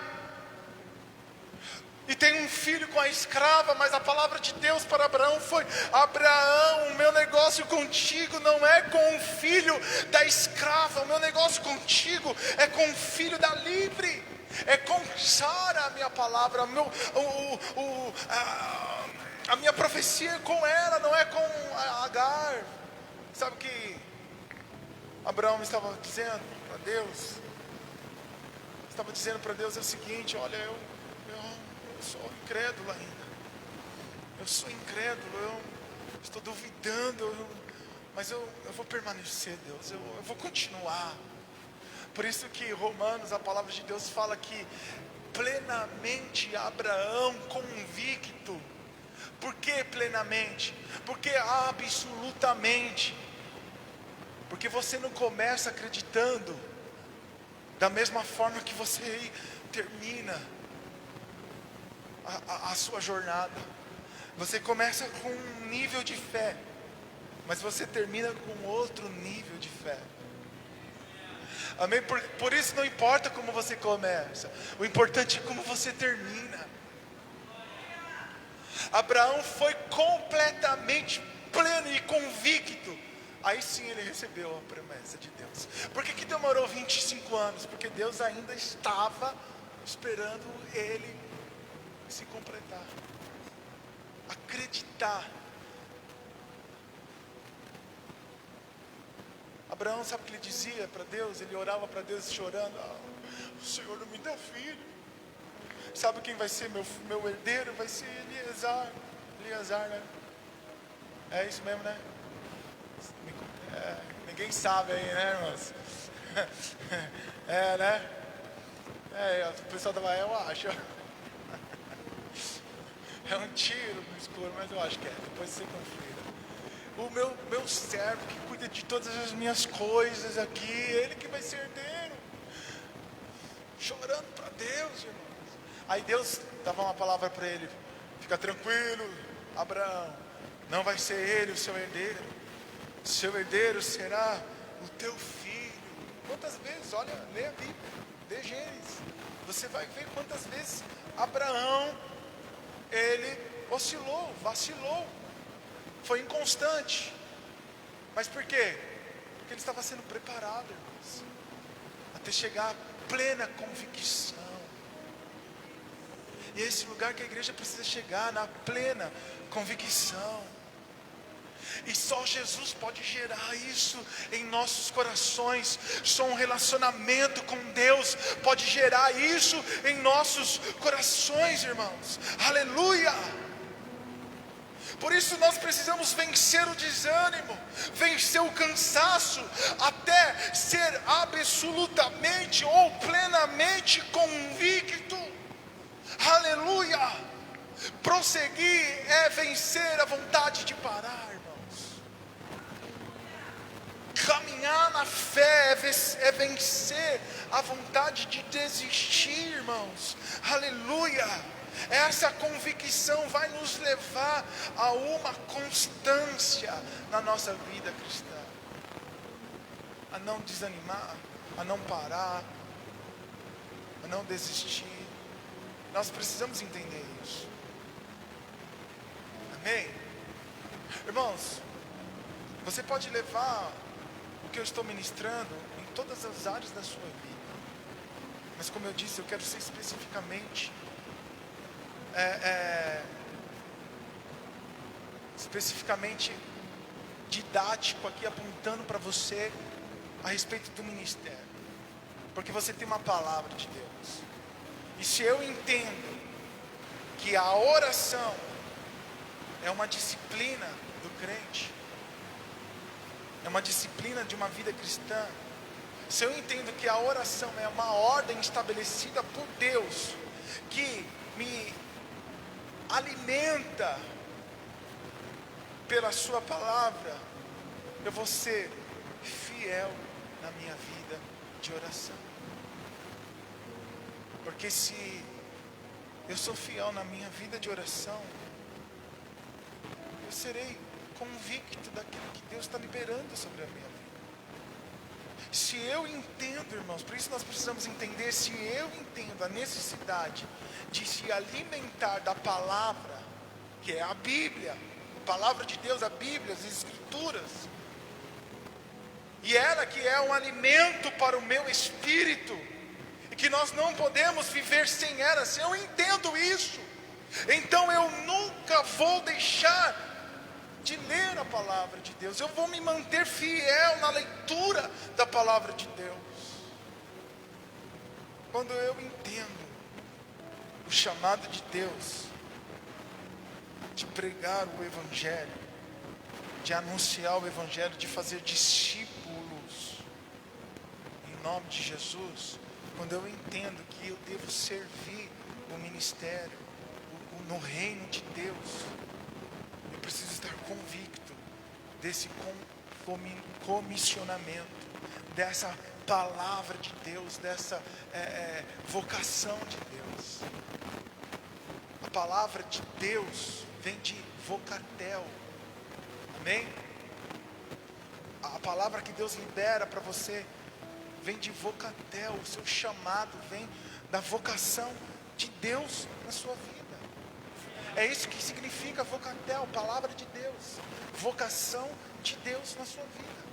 [SPEAKER 1] e tem um filho com a escrava, mas a palavra de Deus para Abraão foi: Abraão, o meu negócio contigo não é com o filho da escrava, o meu negócio contigo é com o filho da livre, é com Sara. A minha palavra, a minha profecia é com ela, não é com Agar. Sabe o que Abraão estava dizendo para Deus? Estava dizendo para Deus é o seguinte: olha, eu sou incrédulo ainda. Eu sou incrédulo, eu estou duvidando, mas eu vou permanecer, Deus, eu vou continuar. Por isso que Romanos, a palavra de Deus fala que plenamente Abraão convicto. Por que plenamente? Porque absolutamente. Porque você não começa acreditando da mesma forma que você termina a sua jornada. Você começa com um nível de fé, mas você termina com outro nível de fé. Amém? Por isso não importa como você começa, o importante é como você termina. Abraão foi completamente pleno e convicto. Aí sim ele recebeu a promessa de Deus. Por que demorou 25 anos? Porque Deus ainda estava esperando ele se completar. Acreditar. Abraão, sabe o que ele dizia para Deus? Ele orava para Deus chorando: o Senhor não me dá filho. Sabe quem vai ser meu herdeiro? Vai ser Eleazar, né? É isso mesmo, né? Ninguém sabe aí, né, irmãos? Né? O pessoal da Bahia, eu acho. É um tiro no escuro, mas eu acho que é. Depois você confira. O meu servo que cuida de todas as minhas coisas aqui, ele que vai ser herdeiro. Chorando para Deus, irmãos. Aí Deus dava uma palavra para ele: fica tranquilo, Abraão, não vai ser ele o seu herdeiro. Seu herdeiro será o teu filho. Quantas vezes, olha, lê a Bíblia, lê Gênesis, você vai ver quantas vezes Abraão, ele oscilou, vacilou, foi inconstante. Mas por quê? Porque ele estava sendo preparado, irmãos, até chegar à plena convicção. E é esse lugar que a igreja precisa chegar, na plena convicção. E só Jesus pode gerar isso em nossos corações. Só um relacionamento com Deus pode gerar isso em nossos corações, irmãos. Aleluia! Por isso nós precisamos vencer o desânimo, vencer o cansaço, até ser absolutamente ou plenamente convicto. Aleluia! Prosseguir é vencer a vontade de parar, irmãos. Caminhar na fé é vencer a vontade de desistir, irmãos. Aleluia! Essa convicção vai nos levar a uma constância na nossa vida cristã, a não desanimar, a não parar, a não desistir. Nós precisamos entender isso. Amém? Irmãos, você pode levar o que eu estou ministrando em todas as áreas da sua vida, mas como eu disse, eu quero ser especificamente didático aqui, apontando para você a respeito do ministério, porque você tem uma palavra de Deus. E se eu entendo que a oração é uma disciplina do crente, é uma disciplina de uma vida cristã, se eu entendo que a oração é uma ordem estabelecida por Deus, que me alimenta pela sua palavra, eu vou ser fiel na minha vida de oração. Porque se eu sou fiel na minha vida de oração, eu serei convicto daquilo que Deus está liberando sobre a minha vida. Se eu entendo, irmãos, por isso nós precisamos entender, se eu entendo a necessidade de se alimentar da palavra, que é a Bíblia, a palavra de Deus, a Bíblia, as Escrituras, e ela que é um alimento para o meu espírito, e que nós não podemos viver sem ela, se eu entendo isso, então eu nunca vou deixar de ler a palavra de Deus, eu vou me manter fiel na leitura da palavra de Deus. Quando eu entendo o chamado de Deus, de pregar o Evangelho, de anunciar o Evangelho, de fazer discípulos, em nome de Jesus, quando eu entendo que eu devo servir o ministério, no reino de Deus, eu preciso estar convicto desse comissionamento, dessa palavra de Deus, dessa vocação de Deus. A palavra de Deus vem de vocatel, amém? A palavra que Deus libera para você vem de vocatel, o seu chamado vem da vocação de Deus na sua vida. É isso que significa vocatel, palavra de Deus, vocação de Deus na sua vida.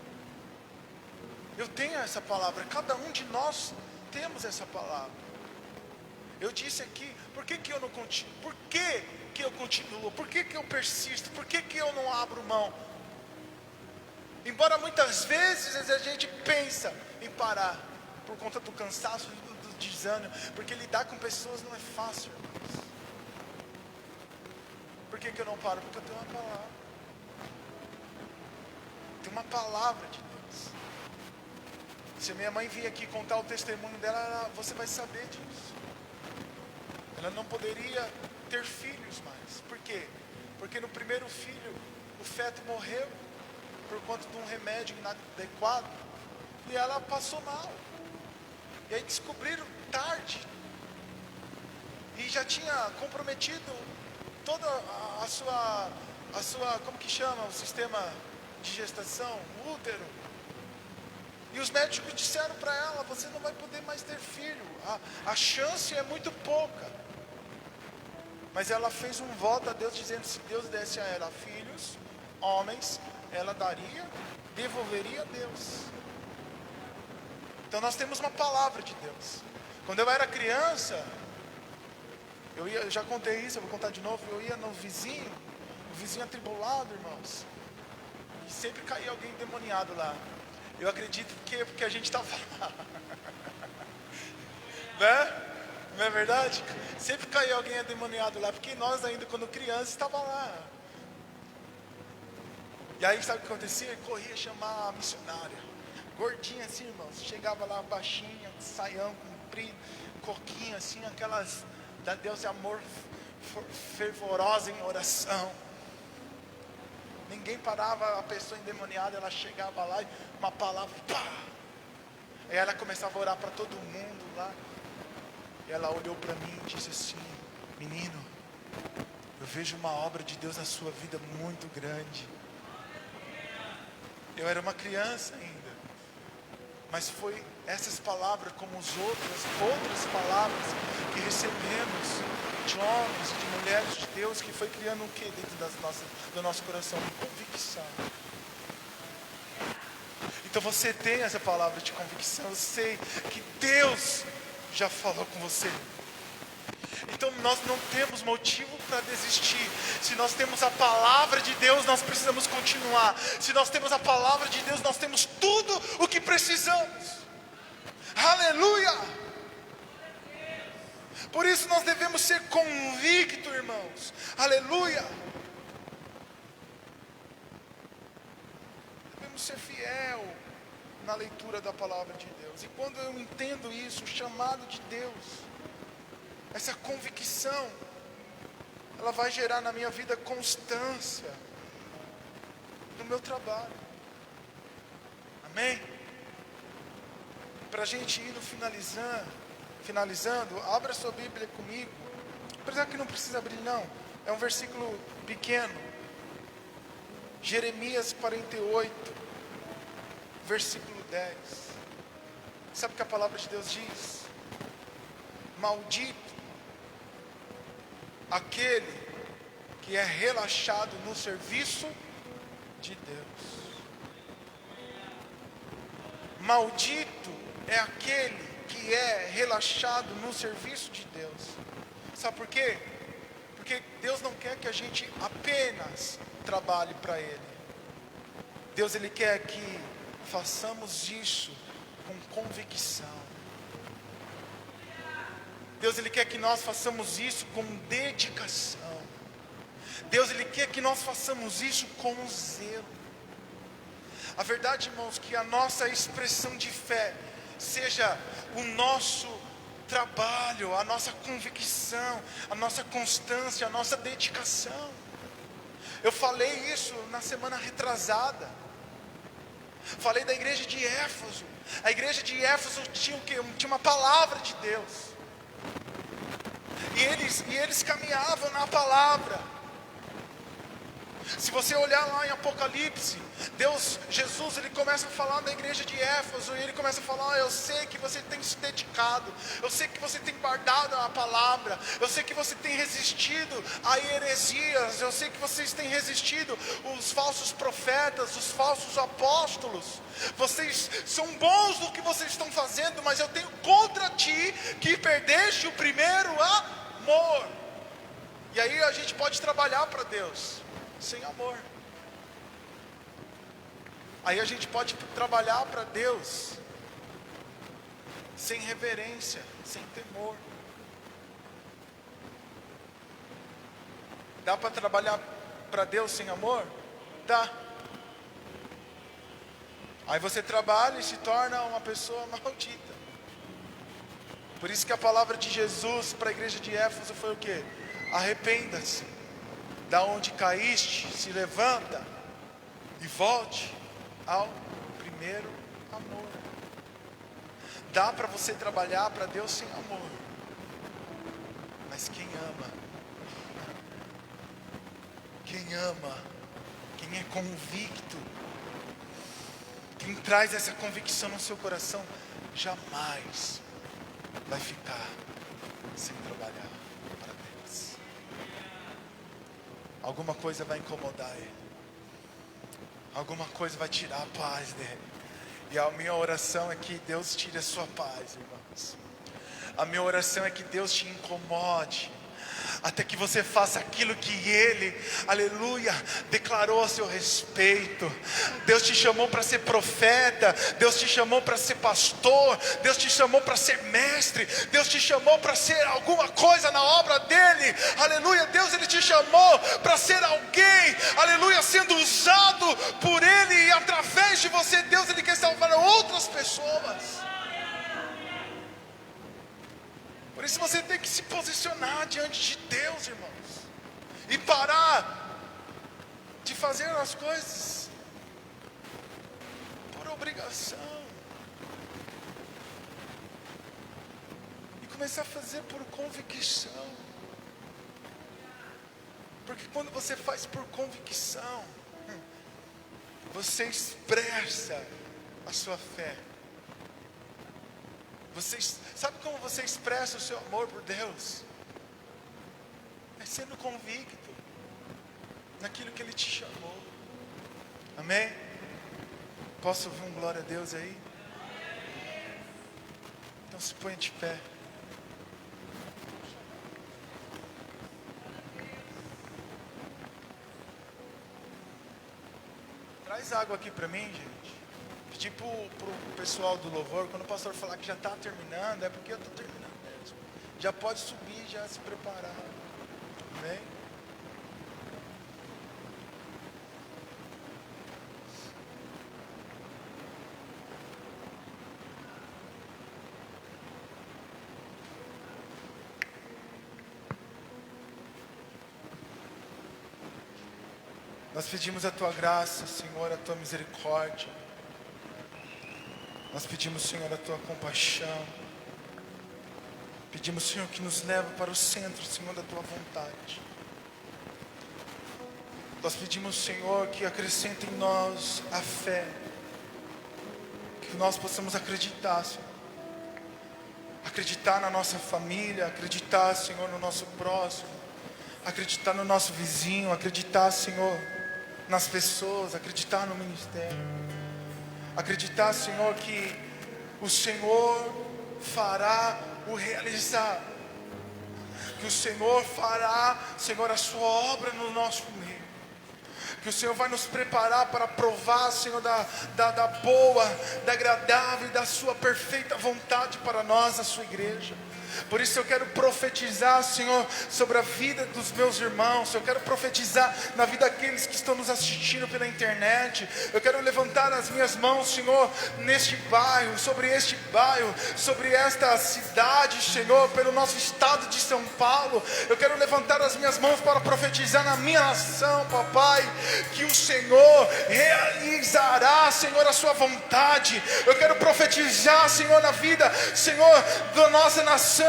[SPEAKER 1] Eu tenho essa palavra, cada um de nós temos essa palavra. Eu disse aqui, por que eu não continuo? Por que eu continuo? Por que eu persisto? Por que eu não abro mão? Embora muitas vezes a gente pensa em parar, por conta do cansaço, do desânimo, porque lidar com pessoas não é fácil, irmãos. Por que eu não paro? Porque eu tenho uma palavra. Tem uma palavra de Deus. Se a minha mãe vir aqui contar o testemunho dela, você vai saber disso. Ela não poderia ter filhos mais. Por quê? Porque no primeiro filho, o feto morreu por conta de um remédio inadequado. E ela passou mal. E aí descobriram tarde. E já tinha comprometido toda a sua, como que chama? O sistema de gestação, o útero. E os médicos disseram para ela: você não vai poder mais ter filho. A chance é muito pouca. Mas ela fez um voto a Deus, dizendo: se Deus desse a ela filhos, homens, ela daria, devolveria a Deus. Então nós temos uma palavra de Deus. Quando eu era criança, eu já contei isso, eu vou contar de novo. Eu ia no vizinho, o vizinho atribulado, irmãos, e sempre caía alguém endemoniado lá. Eu acredito que é porque a gente estava lá. Né? Não é verdade? Sempre caía alguém endemoniado lá, porque nós ainda quando criança estava lá. E aí sabe o que acontecia? Eu corria chamar a missionária, gordinha assim, irmãos, chegava lá baixinha, saião comprido, coquinho assim, aquelas da Deus de amor fervorosa em oração. Ninguém parava a pessoa endemoniada, ela chegava lá e uma palavra, pá! Aí ela começava a orar para todo mundo lá. E ela olhou para mim e disse assim: menino, eu vejo uma obra de Deus na sua vida muito grande. Eu era uma criança ainda, mas foi essas palavras como as outras palavras que recebemos de homens e de mulheres de Deus, que foi criando o que dentro do nosso coração? Convicção. Então você tem essa palavra de convicção. Eu sei que Deus já falou com você. Então nós não temos motivo para desistir. Se nós temos a palavra de Deus, nós precisamos continuar. Se nós temos a palavra de Deus, nós temos tudo o que precisamos. Aleluia! Por isso nós devemos ser convictos, irmãos. Aleluia! Devemos ser fiel na leitura da palavra de Deus. E quando eu entendo isso, o chamado de Deus, essa convicção, ela vai gerar na minha vida constância no meu trabalho. Amém? Para a gente ir finalizando, abra sua Bíblia comigo. Apesar que não precisa abrir não, é um versículo pequeno. Jeremias 48, versículo 10. Sabe o que a palavra de Deus diz? Maldito aquele que é relaxado no serviço de Deus. Maldito é aquele que é relaxado no serviço de Deus. Sabe por quê? Porque Deus não quer que a gente apenas trabalhe para Ele. Deus, Ele quer que façamos isso com convicção. Deus, Ele quer que nós façamos isso com dedicação. Deus, Ele quer que nós façamos isso com zelo. A verdade, irmãos, que a nossa expressão de fé seja o nosso trabalho, a nossa convicção, a nossa constância, a nossa dedicação. Eu falei isso na semana retrasada. Falei da igreja de Éfeso. A igreja de Éfeso tinha o quê? Tinha uma palavra de Deus. E eles caminhavam na palavra. Se você olhar lá em Apocalipse, Jesus, ele começa a falar da igreja de Éfeso, e ele começa a falar: eu sei que você tem se dedicado, eu sei que você tem guardado a palavra, eu sei que você tem resistido a heresias, eu sei que vocês têm resistido os falsos profetas, os falsos apóstolos. Vocês são bons no que vocês estão fazendo, mas eu tenho contra ti que perdeste o primeiro amor. E aí a gente pode trabalhar para Deus sem amor. Aí a gente pode trabalhar para Deus sem reverência, sem temor. Dá para trabalhar para Deus sem amor? Dá. Aí você trabalha e se torna uma pessoa maldita. Por isso que a palavra de Jesus para a igreja de Éfeso foi o quê? Arrependa-se, da onde caíste, se levanta e volte ao primeiro amor. Dá para você trabalhar para Deus sem amor, mas quem ama, quem é convicto, quem traz essa convicção no seu coração, jamais vai ficar sem trabalhar para Deus. Alguma coisa vai incomodar ele, alguma coisa vai tirar a paz dele. E a minha oração é que Deus tire a sua paz, irmãos. A minha oração é que Deus te incomode, até que você faça aquilo que Ele, aleluia, declarou a seu respeito. Deus te chamou para ser profeta, Deus te chamou para ser pastor, Deus te chamou para ser mestre, Deus te chamou para ser alguma coisa na obra dEle, aleluia. Deus, Ele te chamou para ser alguém, aleluia, sendo usado por Ele, e através de você, Deus, Ele quer salvar outras pessoas. Por isso você tem que se posicionar diante de Deus, irmãos, e parar de fazer as coisas por obrigação, e começar a fazer por convicção. Porque quando você faz por convicção, você expressa a sua fé. Sabe como você expressa o seu amor por Deus? É sendo convicto naquilo que Ele te chamou. Amém? Posso ouvir um glória a Deus aí? Então se ponha de pé. Traz água aqui para mim, gente. Pedir para o pessoal do louvor, quando o pastor falar que já está terminando, é porque eu estou terminando mesmo. Já pode subir, já se preparar. Amém? Nós pedimos a Tua graça, Senhor, a Tua misericórdia. Nós pedimos, Senhor, a Tua compaixão. Pedimos, Senhor, que nos leve para o centro, Senhor, da Tua vontade. Nós pedimos, Senhor, que acrescente em nós a fé. Que nós possamos acreditar, Senhor. Acreditar na nossa família, acreditar, Senhor, no nosso próximo. Acreditar no nosso vizinho, acreditar, Senhor, nas pessoas, acreditar no ministério. Acreditar, Senhor, que o Senhor fará o realizar. Que o Senhor fará, Senhor, a sua obra no nosso meio. Que o Senhor vai nos preparar para provar, Senhor, da boa, da agradável e da sua perfeita vontade para nós, a sua igreja. Por isso eu quero profetizar, Senhor, sobre a vida dos meus irmãos. Eu quero profetizar na vida daqueles que estão nos assistindo pela internet. Eu quero levantar as minhas mãos, Senhor, neste bairro, sobre este bairro, sobre esta cidade, Senhor, pelo nosso estado de São Paulo. Eu quero levantar as minhas mãos para profetizar na minha nação, papai, que o Senhor realizará, Senhor, a sua vontade. Eu quero profetizar, Senhor, na vida, Senhor, da nossa nação,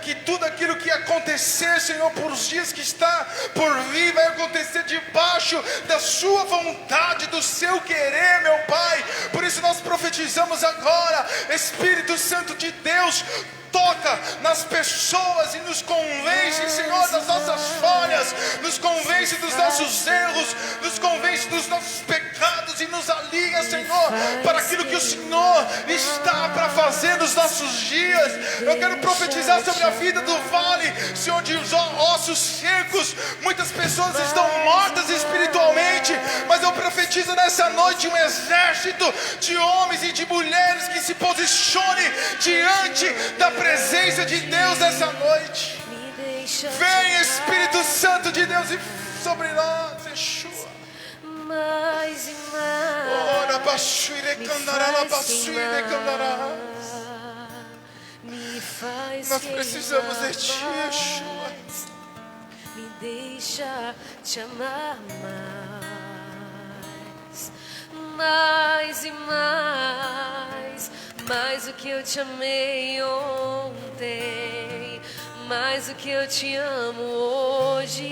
[SPEAKER 1] que tudo aquilo que acontecer, Senhor, por os dias que está por vir, vai acontecer debaixo da sua vontade, do seu querer, meu Pai. Por isso nós profetizamos agora, Espírito Santo de Deus, toca nas pessoas e nos convence, Senhor, das nossas falhas, nos convence dos nossos erros, nos convence dos nossos pecados e nos alinha, Senhor, para aquilo que o Senhor está para fazer nos nossos dias. Eu quero profetizar sobre a vida do vale, Senhor, de ossos secos. Muitas pessoas estão mortas espiritualmente, mas eu profetizo nessa noite um exército de homens e de mulheres que se posicione diante da presença de Deus nessa noite. Vem, Espírito Santo de Deus, e sobre nós, Yeshua.
[SPEAKER 2] Mais e mais, me faz
[SPEAKER 1] nós precisamos de Ti,
[SPEAKER 2] queimar
[SPEAKER 1] Yeshua.
[SPEAKER 2] mais. Me deixa te amar mais e mais, mais do que eu te amei ontem, mais do que eu te amo hoje.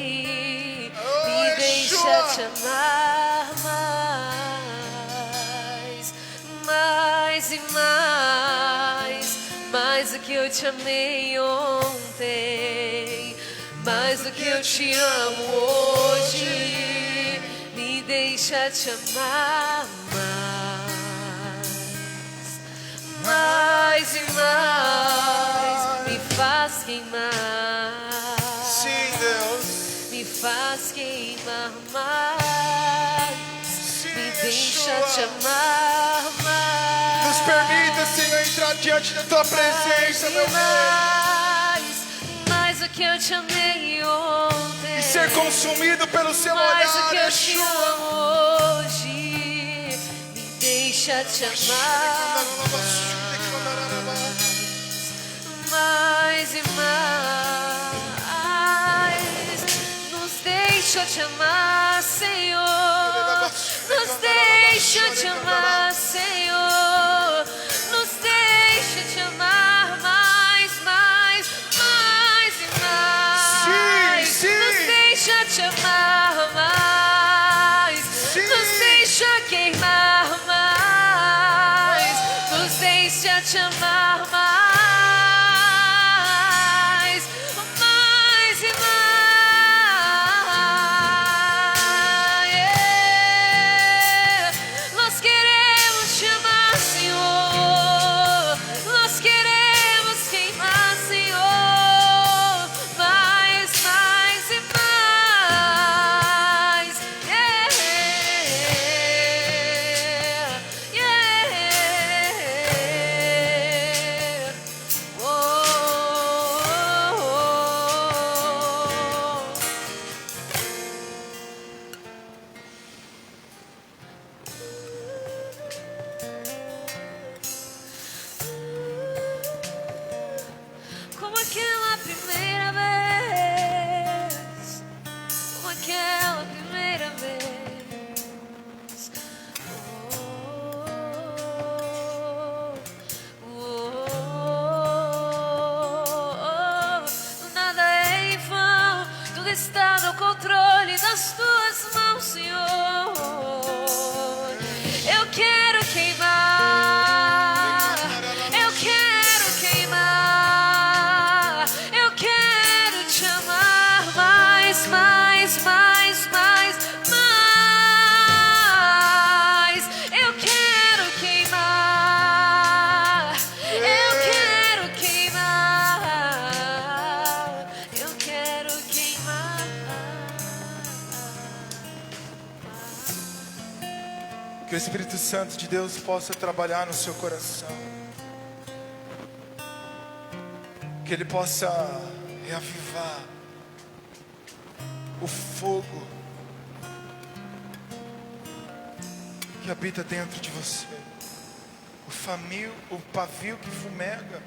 [SPEAKER 2] Me deixa te amar mais e mais, mais do que eu te amei ontem, mais do que eu te amo hoje. Me deixa te amar mais e mais, me faz queimar.
[SPEAKER 1] Sim, Deus.
[SPEAKER 2] Me faz queimar mais.
[SPEAKER 1] Sim,
[SPEAKER 2] Me deixa
[SPEAKER 1] Yeshua.
[SPEAKER 2] te amar mais.
[SPEAKER 1] Nos permita, Senhor, entrar diante da Tua presença, meu Deus,
[SPEAKER 2] mais do que eu te amei ontem,
[SPEAKER 1] e ser consumido pelo Seu
[SPEAKER 2] mais do
[SPEAKER 1] olhar,
[SPEAKER 2] que eu te
[SPEAKER 1] Yeshua.
[SPEAKER 2] amo hoje. Me deixa te amar mais e mais. Nos deixa te amar, Senhor. Nos deixa te amar, Senhor. Nos deixa te amar mais e mais.
[SPEAKER 1] Sim, sim.
[SPEAKER 2] Nos deixa te amar mais.
[SPEAKER 1] Sim.
[SPEAKER 2] Nos deixa queimar mais. Nos deixa te amar mais e mais. Yeah. Nós queremos te amar, Senhor. Nós queremos queimar, Senhor, mais e mais. Yeah. Yeah. Oh, oh, oh. Como aquela primeira vez, como aquela primeira vez. Nada é em vão, tudo está no controle das tuas mãos, Senhor. Eu quero queimar, eu quero queimar, eu quero te amar mais, mais, mais, mais, mais. Eu quero queimar, eu quero queimar, eu quero queimar.
[SPEAKER 1] Que o Espírito Santo de Deus possa trabalhar no seu coração, que Ele possa reavivar o fogo que habita dentro de você, o pavio que fumega,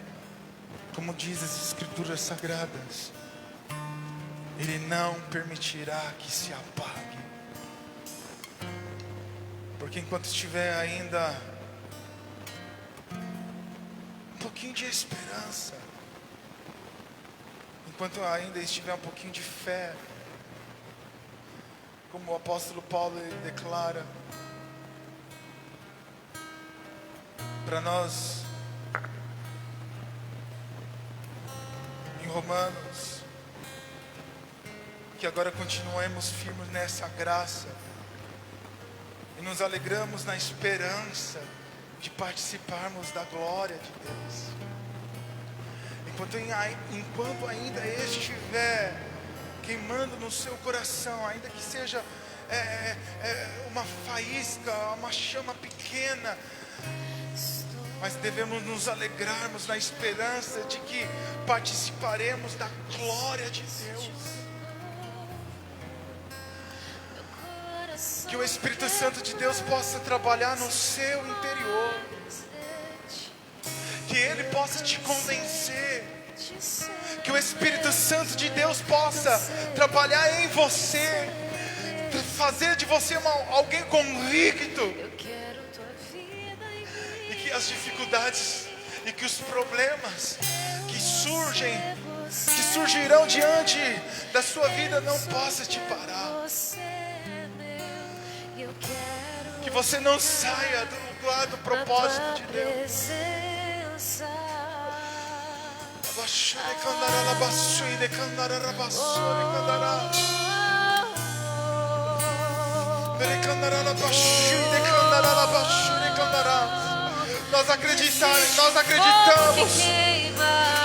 [SPEAKER 1] como diz as Escrituras Sagradas. Ele não permitirá que se apague, porque enquanto estiver ainda um pouquinho de esperança, enquanto ainda estiver um pouquinho de fé, como o apóstolo Paulo ele declara, para nós em Romanos, que agora continuemos firmes nessa graça e nos alegramos na esperança de participarmos da glória de Deus. Enquanto ainda estiver queimando no seu coração, ainda que seja uma faísca, uma chama pequena, mas devemos nos alegrarmos na esperança de que participaremos da glória de Deus. Que o Espírito Santo de Deus possa trabalhar no seu interior, que Ele possa te convencer, que o Espírito Santo de Deus possa trabalhar em você, fazer de você alguém convicto, e que as dificuldades e que os problemas que surgirão diante da sua vida não possam te parar, que você não saia do lugar do propósito de Deus. Nós acreditamos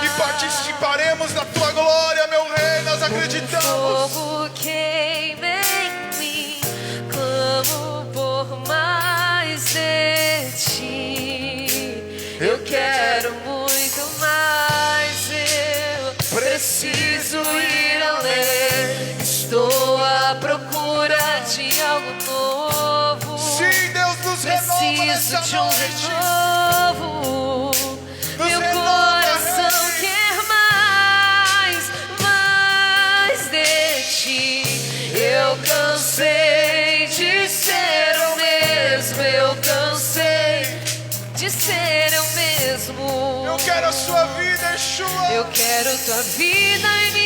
[SPEAKER 1] que participaremos da tua glória, meu Rei. Nós acreditamos.
[SPEAKER 2] Fogo queima em mim, clamo por mais de ti. Eu quero muito mais, eu preciso ir além. Estou à procura de algo novo.
[SPEAKER 1] Sim, Deus nos renova
[SPEAKER 2] Preciso
[SPEAKER 1] nessa
[SPEAKER 2] de um
[SPEAKER 1] noite.
[SPEAKER 2] renovo. Meu coração quer mais de ti. Eu cansei de ser o mesmo. Eu cansei de ser eu mesmo.
[SPEAKER 1] Eu quero a sua vida, Yeshua.
[SPEAKER 2] Eu quero tua vida em mim.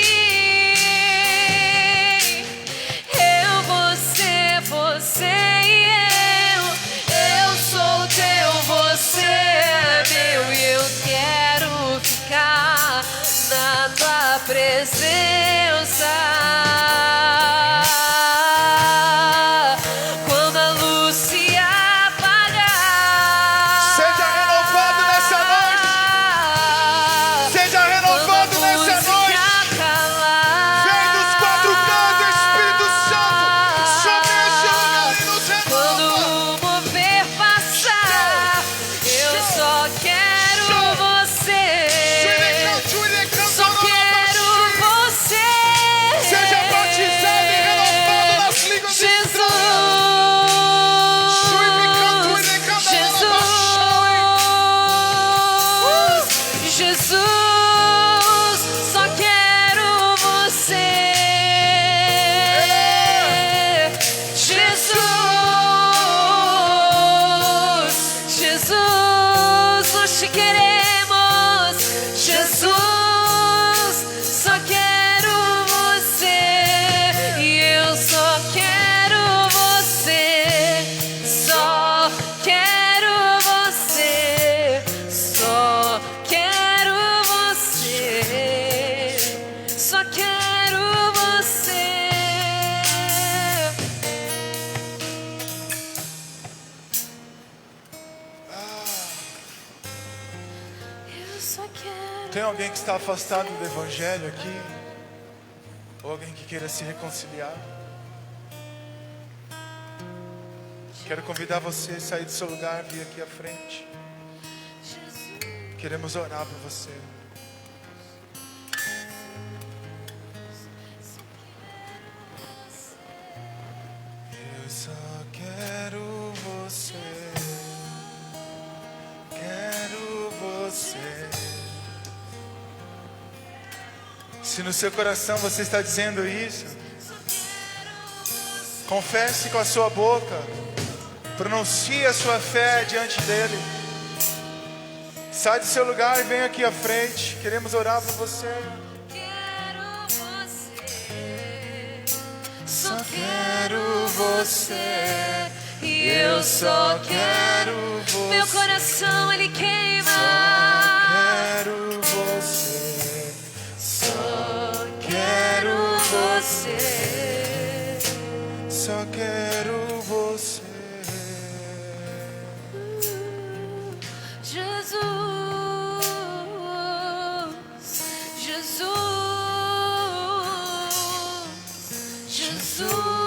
[SPEAKER 2] Eu, você e eu. Eu sou teu, você é meu. E eu quero ficar na tua presença. Quando a luz se apagar,
[SPEAKER 1] Seja renovado nessa noite. Seja renovado nessa noite. Vem dos quatro cantos, Espírito Santo, sobre esse lugar e nos
[SPEAKER 2] Quando
[SPEAKER 1] renova.
[SPEAKER 2] o mover passar, eu só quero você. Só quero você.
[SPEAKER 1] Seja batizado e renovado nas línguas
[SPEAKER 2] Jesus, Jesus, só quero você. Jesus, nós te queremos. Jesus, só quero você. E eu só quero você. Só quero você. Só quero você. Só quero você. Eu só quero.
[SPEAKER 1] Tem alguém que está afastado do Evangelho aqui? Ou alguém que queira se reconciliar? Quero convidar você a sair do seu lugar, vir aqui à frente. Queremos orar por você. Eu só quero você. Quero você. Se no seu coração você está dizendo isso, confesse com a sua boca, pronuncie a sua fé diante dele. Sai do seu lugar e vem aqui à frente. Queremos orar por você.
[SPEAKER 2] Quero você.
[SPEAKER 1] Só quero você.
[SPEAKER 2] E eu só quero
[SPEAKER 1] você.
[SPEAKER 2] Meu coração ele queima.
[SPEAKER 1] Quero você. Só
[SPEAKER 2] Jesus.